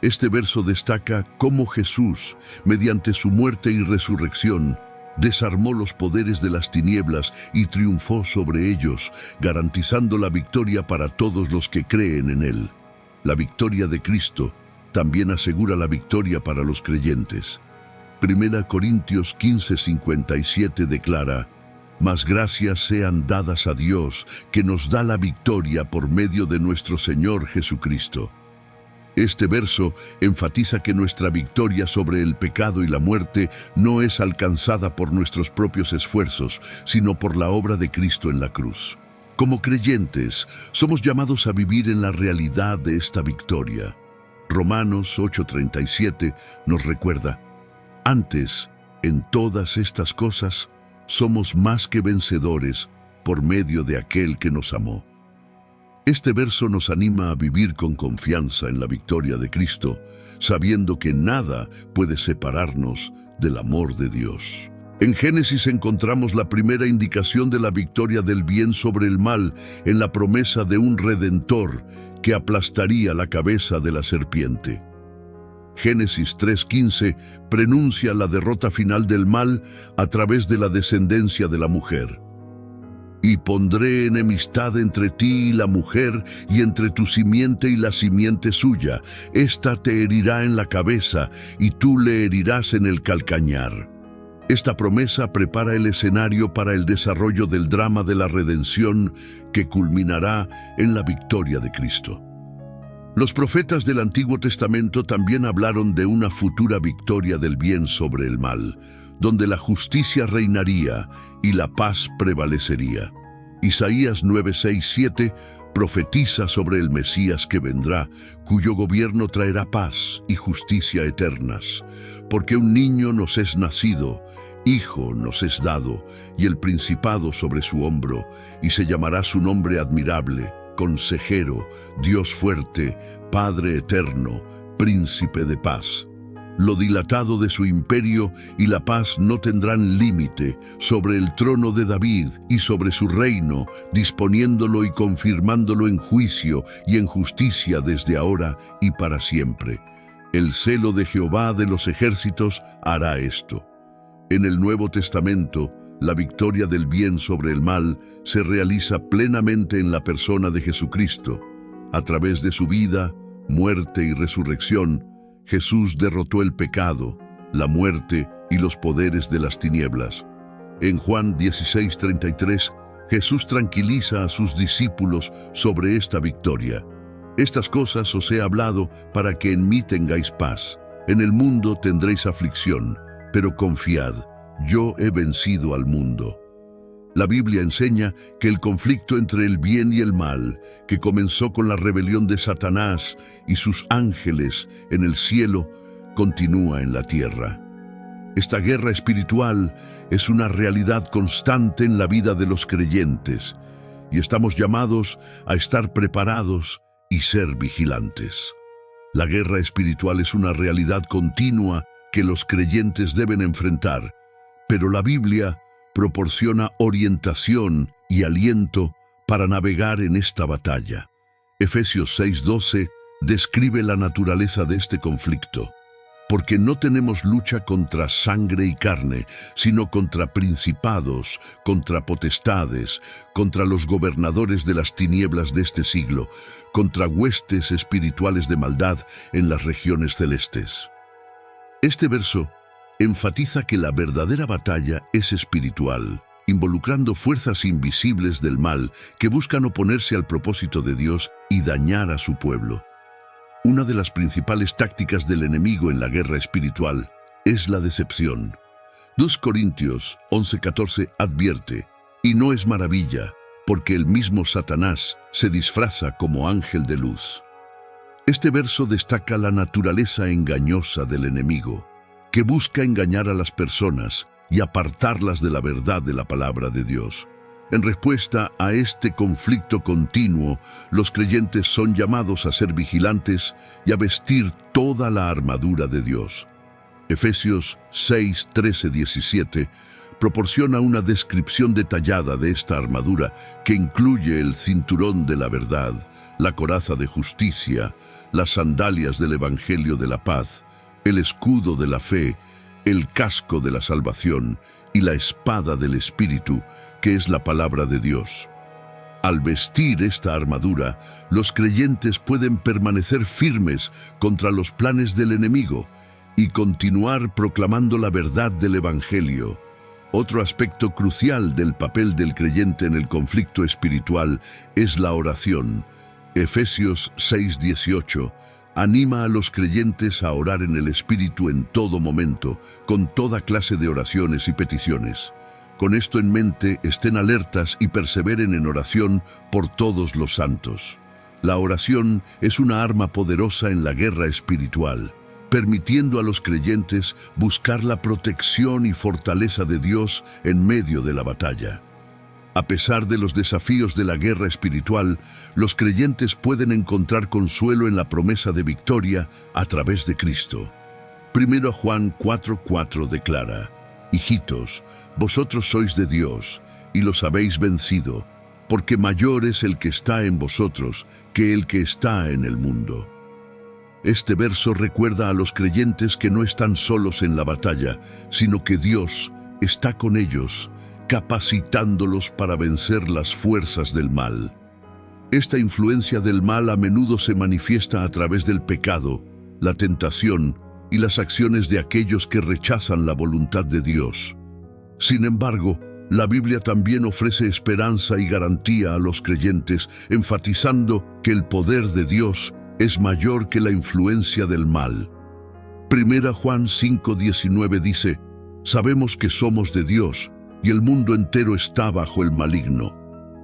Este verso destaca cómo Jesús, mediante su muerte y resurrección, desarmó los poderes de las tinieblas y triunfó sobre ellos, garantizando la victoria para todos los que creen en Él. La victoria de Cristo también asegura la victoria para los creyentes. 1 Corintios 15:57 declara: «Mas gracias sean dadas a Dios, que nos da la victoria por medio de nuestro Señor Jesucristo». Este verso enfatiza que nuestra victoria sobre el pecado y la muerte no es alcanzada por nuestros propios esfuerzos, sino por la obra de Cristo en la cruz. Como creyentes, somos llamados a vivir en la realidad de esta victoria. Romanos 8:37 nos recuerda: «Antes, en todas estas cosas, somos más que vencedores por medio de aquel que nos amó». Este verso nos anima a vivir con confianza en la victoria de Cristo, sabiendo que nada puede separarnos del amor de Dios. En Génesis encontramos la primera indicación de la victoria del bien sobre el mal en la promesa de un Redentor que aplastaría la cabeza de la serpiente. Génesis 3:15 prenuncia la derrota final del mal a través de la descendencia de la mujer. «Y pondré enemistad entre ti y la mujer, y entre tu simiente y la simiente suya. Ésta te herirá en la cabeza, y tú le herirás en el calcañar». Esta promesa prepara el escenario para el desarrollo del drama de la redención que culminará en la victoria de Cristo. Los profetas del Antiguo Testamento también hablaron de una futura victoria del bien sobre el mal, donde la justicia reinaría y la paz prevalecería. Isaías 9:6-7 profetiza sobre el Mesías que vendrá, cuyo gobierno traerá paz y justicia eternas. Porque un niño nos es nacido, hijo nos es dado, y el principado sobre su hombro, y se llamará su nombre admirable, Consejero, Dios fuerte, Padre eterno, Príncipe de paz. Lo dilatado de su imperio y la paz no tendrán límite sobre el trono de David y sobre su reino, disponiéndolo y confirmándolo en juicio y en justicia desde ahora y para siempre. El celo de Jehová de los ejércitos hará esto. En el Nuevo Testamento, la victoria del bien sobre el mal se realiza plenamente en la persona de Jesucristo. A través de su vida, muerte y resurrección, Jesús derrotó el pecado, la muerte y los poderes de las tinieblas. En Juan 16:33, Jesús tranquiliza a sus discípulos sobre esta victoria. «Estas cosas os he hablado para que en mí tengáis paz. En el mundo tendréis aflicción, pero confiad, yo he vencido al mundo». La Biblia enseña que el conflicto entre el bien y el mal, que comenzó con la rebelión de Satanás y sus ángeles en el cielo, continúa en la tierra. Esta guerra espiritual es una realidad constante en la vida de los creyentes y estamos llamados a estar preparados y ser vigilantes. La guerra espiritual es una realidad continua que los creyentes deben enfrentar, pero la Biblia proporciona orientación y aliento para navegar en esta batalla. Efesios 6:12 describe la naturaleza de este conflicto. Porque no tenemos lucha contra sangre y carne, sino contra principados, contra potestades, contra los gobernadores de las tinieblas de este siglo, contra huestes espirituales de maldad en las regiones celestes. Este verso enfatiza que la verdadera batalla es espiritual, involucrando fuerzas invisibles del mal que buscan oponerse al propósito de Dios y dañar a su pueblo. Una de las principales tácticas del enemigo en la guerra espiritual es la decepción. 2 Corintios 11:14 advierte, y no es maravilla, porque el mismo Satanás se disfraza como ángel de luz. Este verso destaca la naturaleza engañosa del enemigo, que busca engañar a las personas y apartarlas de la verdad de la palabra de Dios. En respuesta a este conflicto continuo, los creyentes son llamados a ser vigilantes y a vestir toda la armadura de Dios. Efesios 6:13-17 proporciona una descripción detallada de esta armadura que incluye el cinturón de la verdad, la coraza de justicia, las sandalias del Evangelio de la paz, el escudo de la fe, el casco de la salvación y la espada del Espíritu, que es la palabra de Dios. Al vestir esta armadura, los creyentes pueden permanecer firmes contra los planes del enemigo y continuar proclamando la verdad del Evangelio. Otro aspecto crucial del papel del creyente en el conflicto espiritual es la oración. Efesios 6:18 anima a los creyentes a orar en el Espíritu en todo momento, con toda clase de oraciones y peticiones. Con esto en mente, estén alertas y perseveren en oración por todos los santos. La oración es una arma poderosa en la guerra espiritual, permitiendo a los creyentes buscar la protección y fortaleza de Dios en medio de la batalla. A pesar de los desafíos de la guerra espiritual, los creyentes pueden encontrar consuelo en la promesa de victoria a través de Cristo. 1 Juan 4:4 declara: Hijitos, vosotros sois de Dios, y los habéis vencido, porque mayor es el que está en vosotros que el que está en el mundo. Este verso recuerda a los creyentes que no están solos en la batalla, sino que Dios está con ellos, capacitándolos para vencer las fuerzas del mal. Esta influencia del mal a menudo se manifiesta a través del pecado, la tentación y las acciones de aquellos que rechazan la voluntad de Dios. Sin embargo, la Biblia también ofrece esperanza y garantía a los creyentes, enfatizando que el poder de Dios es mayor que la influencia del mal. 1 Juan 5:19 dice: Sabemos que somos de Dios y el mundo entero está bajo el maligno.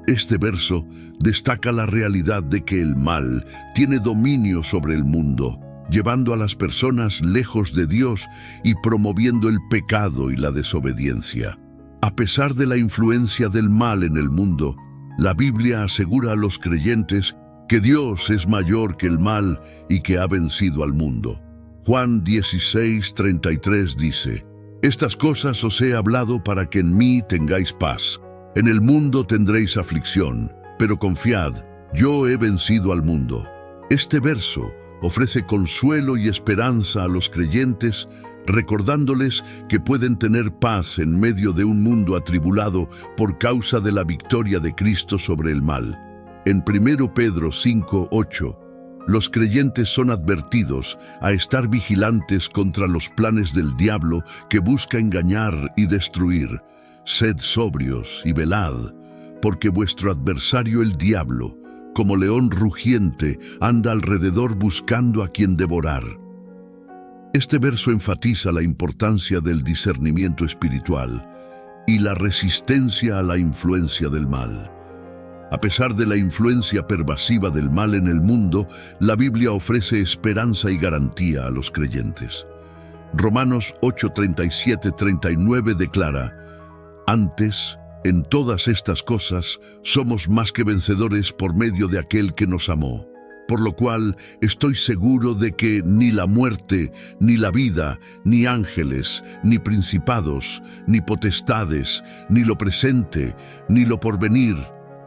Este verso destaca la realidad de que el mal tiene dominio sobre el mundo, llevando a las personas lejos de Dios y promoviendo el pecado y la desobediencia. A pesar de la influencia del mal en el mundo, la Biblia asegura a los creyentes que Dios es mayor que el mal y que ha vencido al mundo. Juan 16:33 dice: Estas cosas os he hablado para que en mí tengáis paz. En el mundo tendréis aflicción, pero confiad, yo he vencido al mundo. Este verso ofrece consuelo y esperanza a los creyentes, recordándoles que pueden tener paz en medio de un mundo atribulado por causa de la victoria de Cristo sobre el mal. En 1 Pedro 5:8, los creyentes son advertidos a estar vigilantes contra los planes del diablo que busca engañar y destruir. Sed sobrios y velad, porque vuestro adversario el diablo, como león rugiente, anda alrededor buscando a quien devorar. Este verso enfatiza la importancia del discernimiento espiritual y la resistencia a la influencia del mal. A pesar de la influencia pervasiva del mal en el mundo, la Biblia ofrece esperanza y garantía a los creyentes. Romanos 8:37-39 declara: Antes, en todas estas cosas, somos más que vencedores por medio de aquel que nos amó. Por lo cual estoy seguro de que ni la muerte, ni la vida, ni ángeles, ni principados, ni potestades, ni lo presente, ni lo porvenir,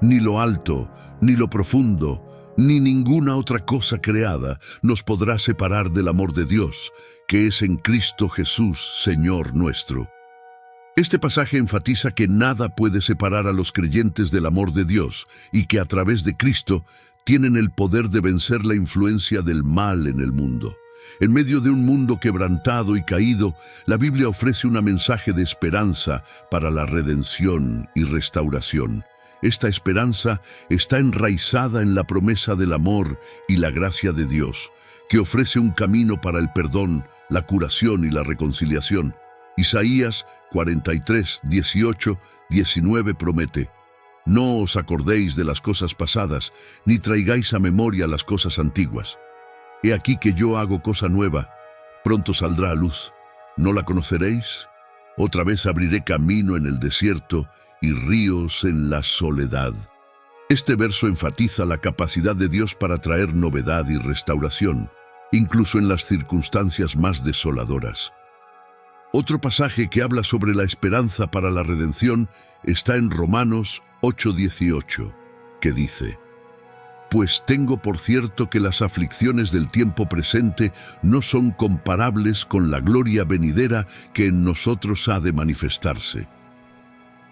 ni lo alto, ni lo profundo, ni ninguna otra cosa creada nos podrá separar del amor de Dios, que es en Cristo Jesús, Señor nuestro. Este pasaje enfatiza que nada puede separar a los creyentes del amor de Dios y que a través de Cristo tienen el poder de vencer la influencia del mal en el mundo. En medio de un mundo quebrantado y caído, la Biblia ofrece un mensaje de esperanza para la redención y restauración. Esta esperanza está enraizada en la promesa del amor y la gracia de Dios, que ofrece un camino para el perdón, la curación y la reconciliación. Isaías 43, 18, 19 promete: No os acordéis de las cosas pasadas, ni traigáis a memoria las cosas antiguas. He aquí que yo hago cosa nueva, pronto saldrá a luz. ¿No la conoceréis? Otra vez abriré camino en el desierto y ríos en la soledad. Este verso enfatiza la capacidad de Dios para traer novedad y restauración, incluso en las circunstancias más desoladoras. Otro pasaje que habla sobre la esperanza para la redención está en Romanos 8:18, que dice: Pues tengo por cierto que las aflicciones del tiempo presente no son comparables con la gloria venidera que en nosotros ha de manifestarse.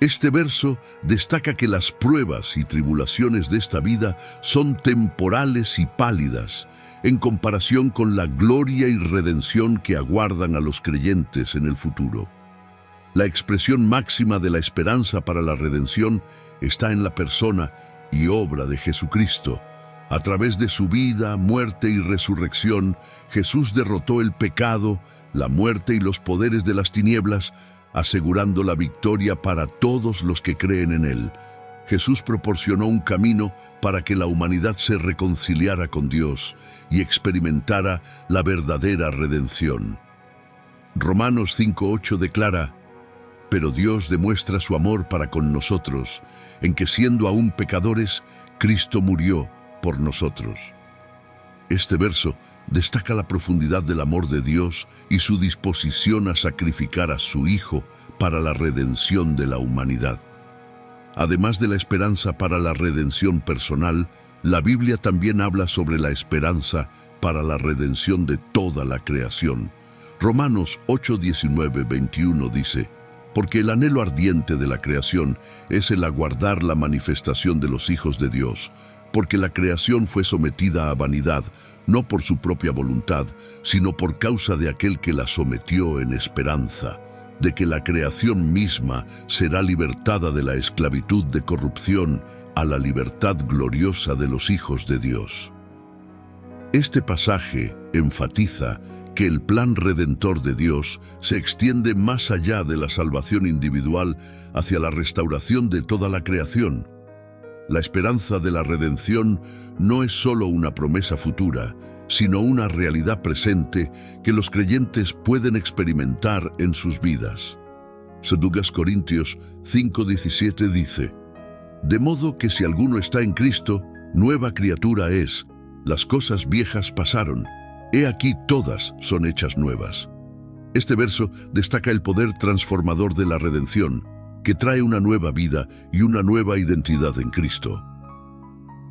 Este verso destaca que las pruebas y tribulaciones de esta vida son temporales y pálidas, en comparación con la gloria y redención que aguardan a los creyentes en el futuro. La expresión máxima de la esperanza para la redención está en la persona y obra de Jesucristo. A través de su vida, muerte y resurrección, Jesús derrotó el pecado, la muerte y los poderes de las tinieblas, asegurando la victoria para todos los que creen en Él. Jesús proporcionó un camino para que la humanidad se reconciliara con Dios y experimentara la verdadera redención. Romanos 5:8 declara: Pero Dios demuestra su amor para con nosotros, en que siendo aún pecadores, Cristo murió por nosotros. Este verso destaca la profundidad del amor de Dios y su disposición a sacrificar a su Hijo para la redención de la humanidad. Además de la esperanza para la redención personal, la Biblia también habla sobre la esperanza para la redención de toda la creación. Romanos 8:19-21 dice: Porque el anhelo ardiente de la creación es el aguardar la manifestación de los hijos de Dios, porque la creación fue sometida a vanidad, no por su propia voluntad, sino por causa de aquel que la sometió en esperanza, de que la creación misma será libertada de la esclavitud de corrupción a la libertad gloriosa de los hijos de Dios. Este pasaje enfatiza que el plan redentor de Dios se extiende más allá de la salvación individual hacia la restauración de toda la creación. La esperanza de la redención no es solo una promesa futura, sino una realidad presente que los creyentes pueden experimentar en sus vidas. 2 Corintios 5:17 dice: De modo que si alguno está en Cristo, nueva criatura es. Las cosas viejas pasaron, he aquí todas son hechas nuevas. Este verso destaca el poder transformador de la redención, que trae una nueva vida y una nueva identidad en Cristo.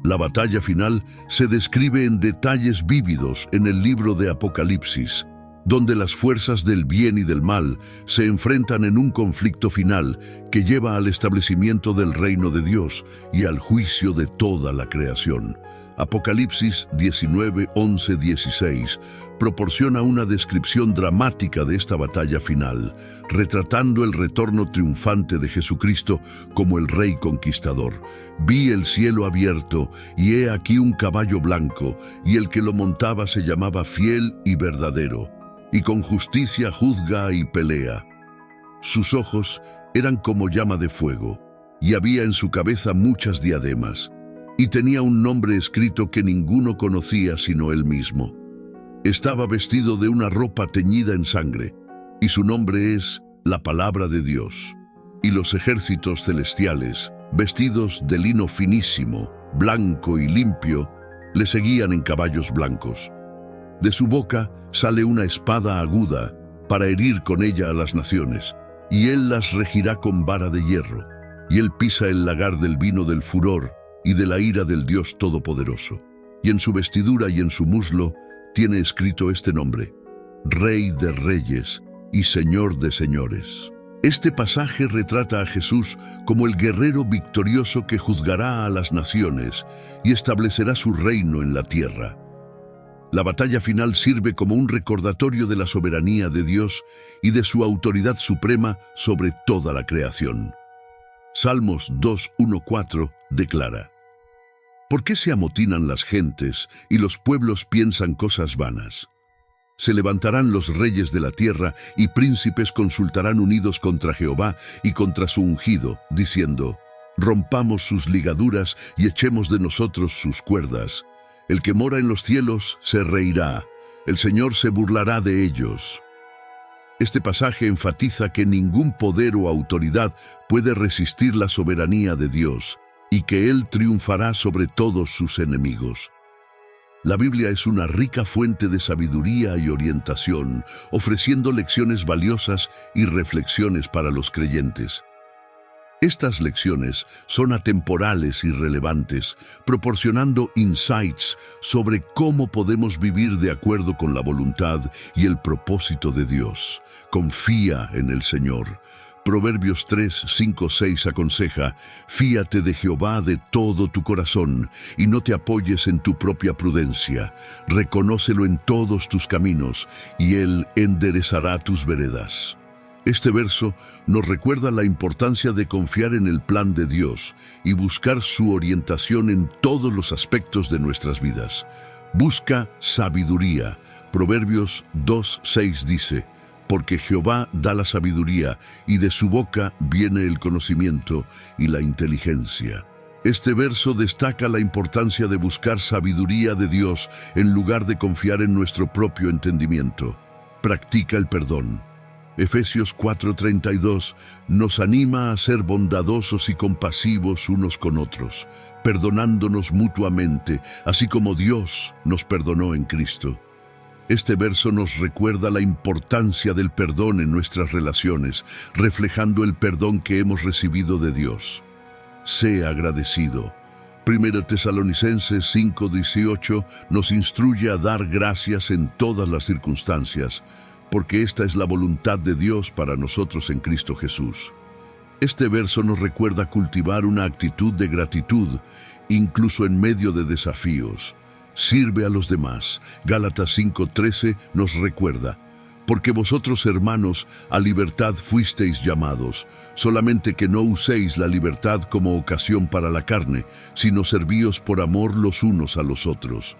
La batalla final se describe en detalles vívidos en el libro de Apocalipsis, donde las fuerzas del bien y del mal se enfrentan en un conflicto final que lleva al establecimiento del reino de Dios y al juicio de toda la creación. Apocalipsis 19, 11, 16 proporciona una descripción dramática de esta batalla final, retratando el retorno triunfante de Jesucristo como el Rey conquistador. Vi el cielo abierto, y he aquí un caballo blanco, y el que lo montaba se llamaba Fiel y Verdadero, y con justicia juzga y pelea. Sus ojos eran como llama de fuego, y había en su cabeza muchas diademas, y tenía un nombre escrito que ninguno conocía sino él mismo. Estaba vestido de una ropa teñida en sangre, y su nombre es la Palabra de Dios. Y los ejércitos celestiales, vestidos de lino finísimo, blanco y limpio, le seguían en caballos blancos. De su boca sale una espada aguda para herir con ella a las naciones, y él las regirá con vara de hierro, y él pisa el lagar del vino del furor y de la ira del Dios Todopoderoso. Y en su vestidura y en su muslo tiene escrito este nombre: Rey de Reyes y Señor de Señores. Este pasaje retrata a Jesús como el guerrero victorioso que juzgará a las naciones y establecerá su reino en la tierra. La batalla final sirve como un recordatorio de la soberanía de Dios y de su autoridad suprema sobre toda la creación. Salmos 2:1-4 declara: ¿Por qué se amotinan las gentes y los pueblos piensan cosas vanas? Se levantarán los reyes de la tierra y príncipes consultarán unidos contra Jehová y contra su ungido, diciendo: rompamos sus ligaduras y echemos de nosotros sus cuerdas. El que mora en los cielos se reirá, el Señor se burlará de ellos. Este pasaje enfatiza que ningún poder o autoridad puede resistir la soberanía de Dios y que Él triunfará sobre todos sus enemigos. La Biblia es una rica fuente de sabiduría y orientación, ofreciendo lecciones valiosas y reflexiones para los creyentes. Estas lecciones son atemporales y relevantes, proporcionando insights sobre cómo podemos vivir de acuerdo con la voluntad y el propósito de Dios. Confía en el Señor. Proverbios 3:5-6 aconseja: fíate de Jehová de todo tu corazón y no te apoyes en tu propia prudencia. Reconócelo en todos tus caminos y Él enderezará tus veredas. Este verso nos recuerda la importancia de confiar en el plan de Dios y buscar su orientación en todos los aspectos de nuestras vidas. Busca sabiduría. Proverbios 2:6 dice: porque Jehová da la sabiduría, y de su boca viene el conocimiento y la inteligencia. Este verso destaca la importancia de buscar sabiduría de Dios en lugar de confiar en nuestro propio entendimiento. Practica el perdón. Efesios 4:32 nos anima a ser bondadosos y compasivos unos con otros, perdonándonos mutuamente, así como Dios nos perdonó en Cristo. Este verso nos recuerda la importancia del perdón en nuestras relaciones, reflejando el perdón que hemos recibido de Dios. Sé agradecido. 1 Tesalonicenses 5:18 nos instruye a dar gracias en todas las circunstancias, porque esta es la voluntad de Dios para nosotros en Cristo Jesús. Este verso nos recuerda cultivar una actitud de gratitud, incluso en medio de desafíos. Sirve a los demás. Gálatas 5:13 nos recuerda: porque vosotros, hermanos, a libertad fuisteis llamados, solamente que no uséis la libertad como ocasión para la carne, sino servíos por amor los unos a los otros.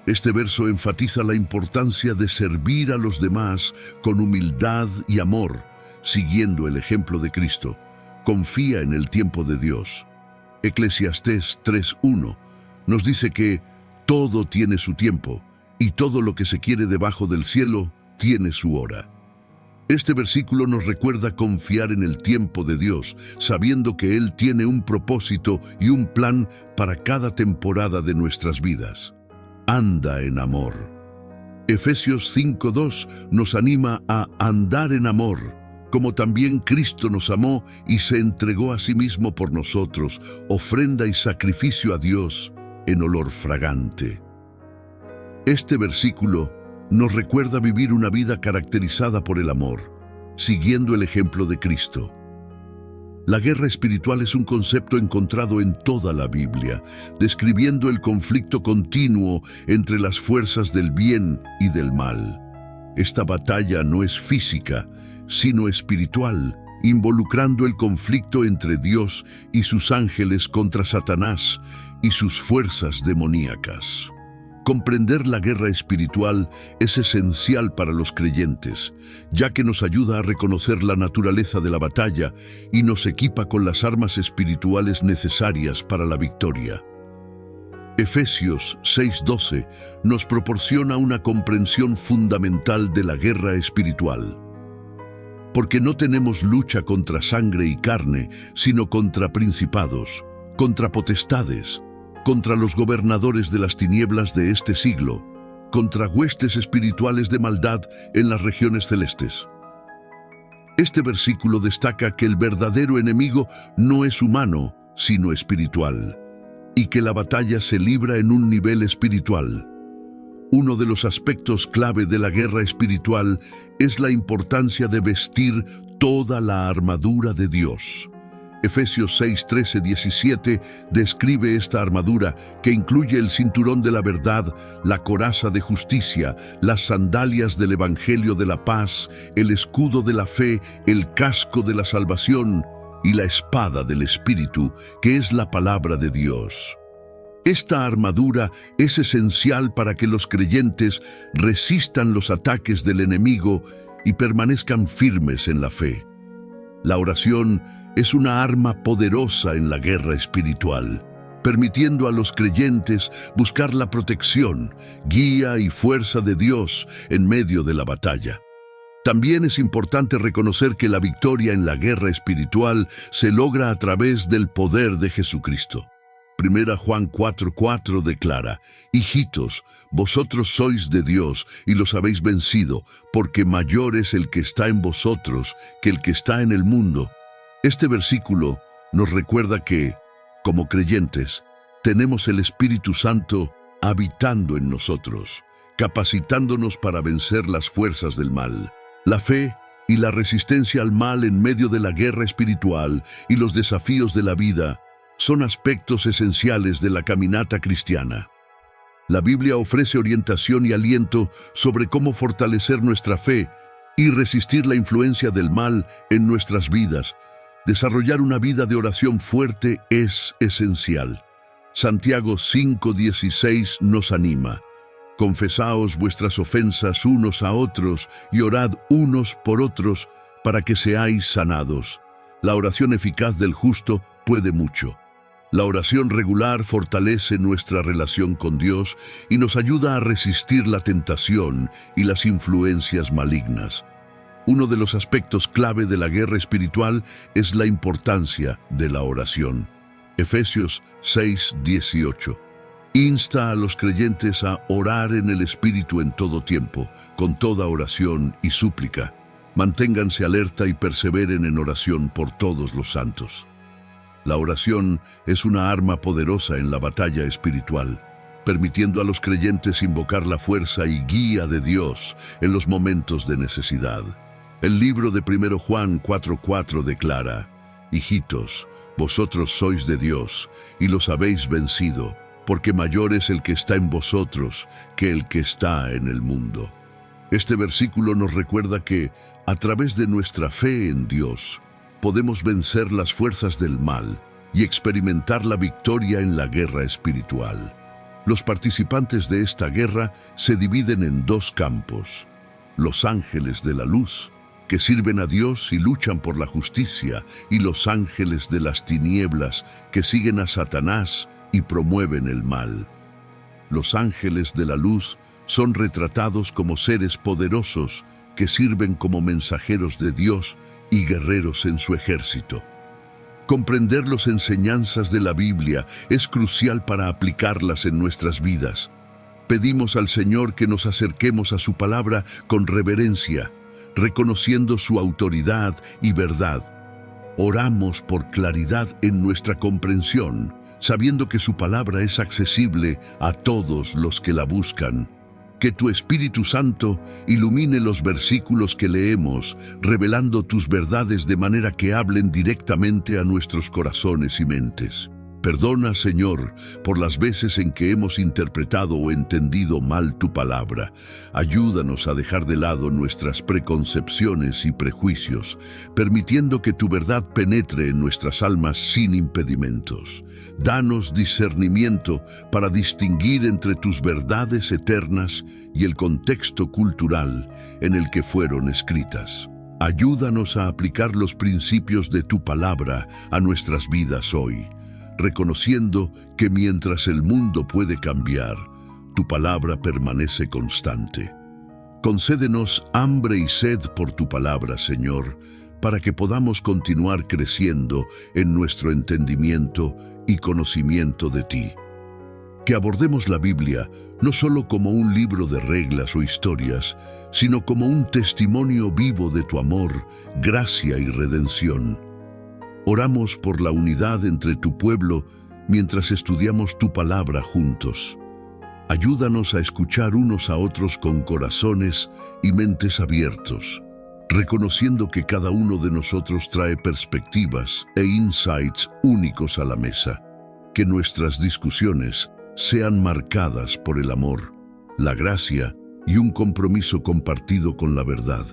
Este verso enfatiza la importancia de servir a los demás con humildad y amor, siguiendo el ejemplo de Cristo. Confía en el tiempo de Dios. Eclesiastés 3:1 nos dice que todo tiene su tiempo, y todo lo que se quiere debajo del cielo tiene su hora. Este versículo nos recuerda confiar en el tiempo de Dios, sabiendo que Él tiene un propósito y un plan para cada temporada de nuestras vidas. Anda en amor. Efesios 5:2 nos anima a andar en amor, como también Cristo nos amó y se entregó a sí mismo por nosotros, ofrenda y sacrificio a Dios en olor fragante. Este versículo nos recuerda vivir una vida caracterizada por el amor, siguiendo el ejemplo de Cristo. La guerra espiritual es un concepto encontrado en toda la Biblia, describiendo el conflicto continuo entre las fuerzas del bien y del mal. Esta batalla no es física, sino espiritual, involucrando el conflicto entre Dios y sus ángeles contra Satanás y sus fuerzas demoníacas. Comprender la guerra espiritual es esencial para los creyentes, ya que nos ayuda a reconocer la naturaleza de la batalla y nos equipa con las armas espirituales necesarias para la victoria. Efesios 6:12 nos proporciona una comprensión fundamental de la guerra espiritual. Porque no tenemos lucha contra sangre y carne, sino contra principados, contra potestades, contra los gobernadores de las tinieblas de este siglo, contra huestes espirituales de maldad en las regiones celestes. Este versículo destaca que el verdadero enemigo no es humano, sino espiritual, y que la batalla se libra en un nivel espiritual. Uno de los aspectos clave de la guerra espiritual es la importancia de vestir toda la armadura de Dios. Efesios 6:13-17 describe esta armadura que incluye el cinturón de la verdad, la coraza de justicia, las sandalias del Evangelio de la paz, el escudo de la fe, el casco de la salvación y la espada del Espíritu, que es la palabra de Dios. Esta armadura es esencial para que los creyentes resistan los ataques del enemigo y permanezcan firmes en la fe. La oración es una arma poderosa en la guerra espiritual, permitiendo a los creyentes buscar la protección, guía y fuerza de Dios en medio de la batalla. También es importante reconocer que la victoria en la guerra espiritual se logra a través del poder de Jesucristo. 1 Juan 4:4 declara: Hijitos, vosotros sois de Dios y los habéis vencido, porque mayor es el que está en vosotros que el que está en el mundo. Este versículo nos recuerda que, como creyentes, tenemos el Espíritu Santo habitando en nosotros, capacitándonos para vencer las fuerzas del mal. La fe y la resistencia al mal en medio de la guerra espiritual y los desafíos de la vida son aspectos esenciales de la caminata cristiana. La Biblia ofrece orientación y aliento sobre cómo fortalecer nuestra fe y resistir la influencia del mal en nuestras vidas. Desarrollar una vida de oración fuerte es esencial. Santiago 5:16 nos anima: Confesaos vuestras ofensas unos a otros y orad unos por otros para que seáis sanados. La oración eficaz del justo puede mucho. La oración regular fortalece nuestra relación con Dios y nos ayuda a resistir la tentación y las influencias malignas. Uno de los aspectos clave de la guerra espiritual es la importancia de la oración. Efesios 6:18 insta a los creyentes a orar en el Espíritu en todo tiempo, con toda oración y súplica. Manténganse alerta y perseveren en oración por todos los santos. La oración es una arma poderosa en la batalla espiritual, permitiendo a los creyentes invocar la fuerza y guía de Dios en los momentos de necesidad. El libro de 1 Juan 4:4 declara: Hijitos, vosotros sois de Dios y los habéis vencido, porque mayor es el que está en vosotros que el que está en el mundo. Este versículo nos recuerda que, a través de nuestra fe en Dios, podemos vencer las fuerzas del mal y experimentar la victoria en la guerra espiritual. Los participantes de esta guerra se dividen en dos campos: los ángeles de la luz, que sirven a Dios y luchan por la justicia, y los ángeles de las tinieblas, que siguen a Satanás y promueven el mal. Los ángeles de la luz son retratados como seres poderosos que sirven como mensajeros de Dios y guerreros en su ejército. Comprender las enseñanzas de la Biblia es crucial para aplicarlas en nuestras vidas. Pedimos al Señor que nos acerquemos a su palabra con reverencia, reconociendo su autoridad y verdad. Oramos por claridad en nuestra comprensión, sabiendo que su palabra es accesible a todos los que la buscan. Que tu Espíritu Santo ilumine los versículos que leemos, revelando tus verdades de manera que hablen directamente a nuestros corazones y mentes. Perdona, Señor, por las veces en que hemos interpretado o entendido mal tu palabra. Ayúdanos a dejar de lado nuestras preconcepciones y prejuicios, permitiendo que tu verdad penetre en nuestras almas sin impedimentos. Danos discernimiento para distinguir entre tus verdades eternas y el contexto cultural en el que fueron escritas. Ayúdanos a aplicar los principios de tu palabra a nuestras vidas hoy. reconociendo que mientras el mundo puede cambiar, tu palabra permanece constante. Concédenos hambre y sed por tu palabra, Señor, para que podamos continuar creciendo en nuestro entendimiento y conocimiento de ti. Que abordemos la Biblia no solo como un libro de reglas o historias, sino como un testimonio vivo de tu amor, gracia y redención. Oramos por la unidad entre tu pueblo mientras estudiamos tu palabra juntos. Ayúdanos a escuchar unos a otros con corazones y mentes abiertos, reconociendo que cada uno de nosotros trae perspectivas e insights únicos a la mesa. Que nuestras discusiones sean marcadas por el amor, la gracia y un compromiso compartido con la verdad.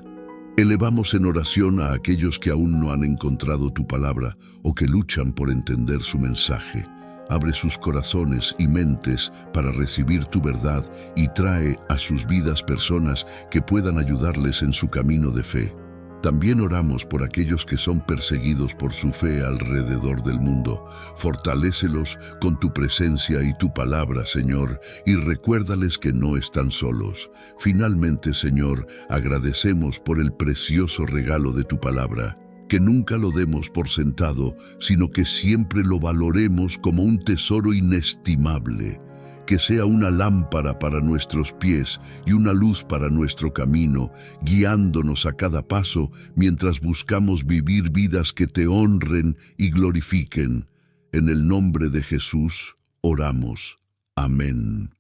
Elevamos en oración a aquellos que aún no han encontrado tu palabra o que luchan por entender su mensaje. Abre sus corazones y mentes para recibir tu verdad y trae a sus vidas personas que puedan ayudarles en su camino de fe. También oramos por aquellos que son perseguidos por su fe alrededor del mundo. Fortalécelos con tu presencia y tu palabra, Señor, y recuérdales que no están solos. Finalmente, Señor, agradecemos por el precioso regalo de tu palabra. Que nunca lo demos por sentado, sino que siempre lo valoremos como un tesoro inestimable. Que sea una lámpara para nuestros pies y una luz para nuestro camino, guiándonos a cada paso mientras buscamos vivir vidas que te honren y glorifiquen. En el nombre de Jesús oramos. Amén.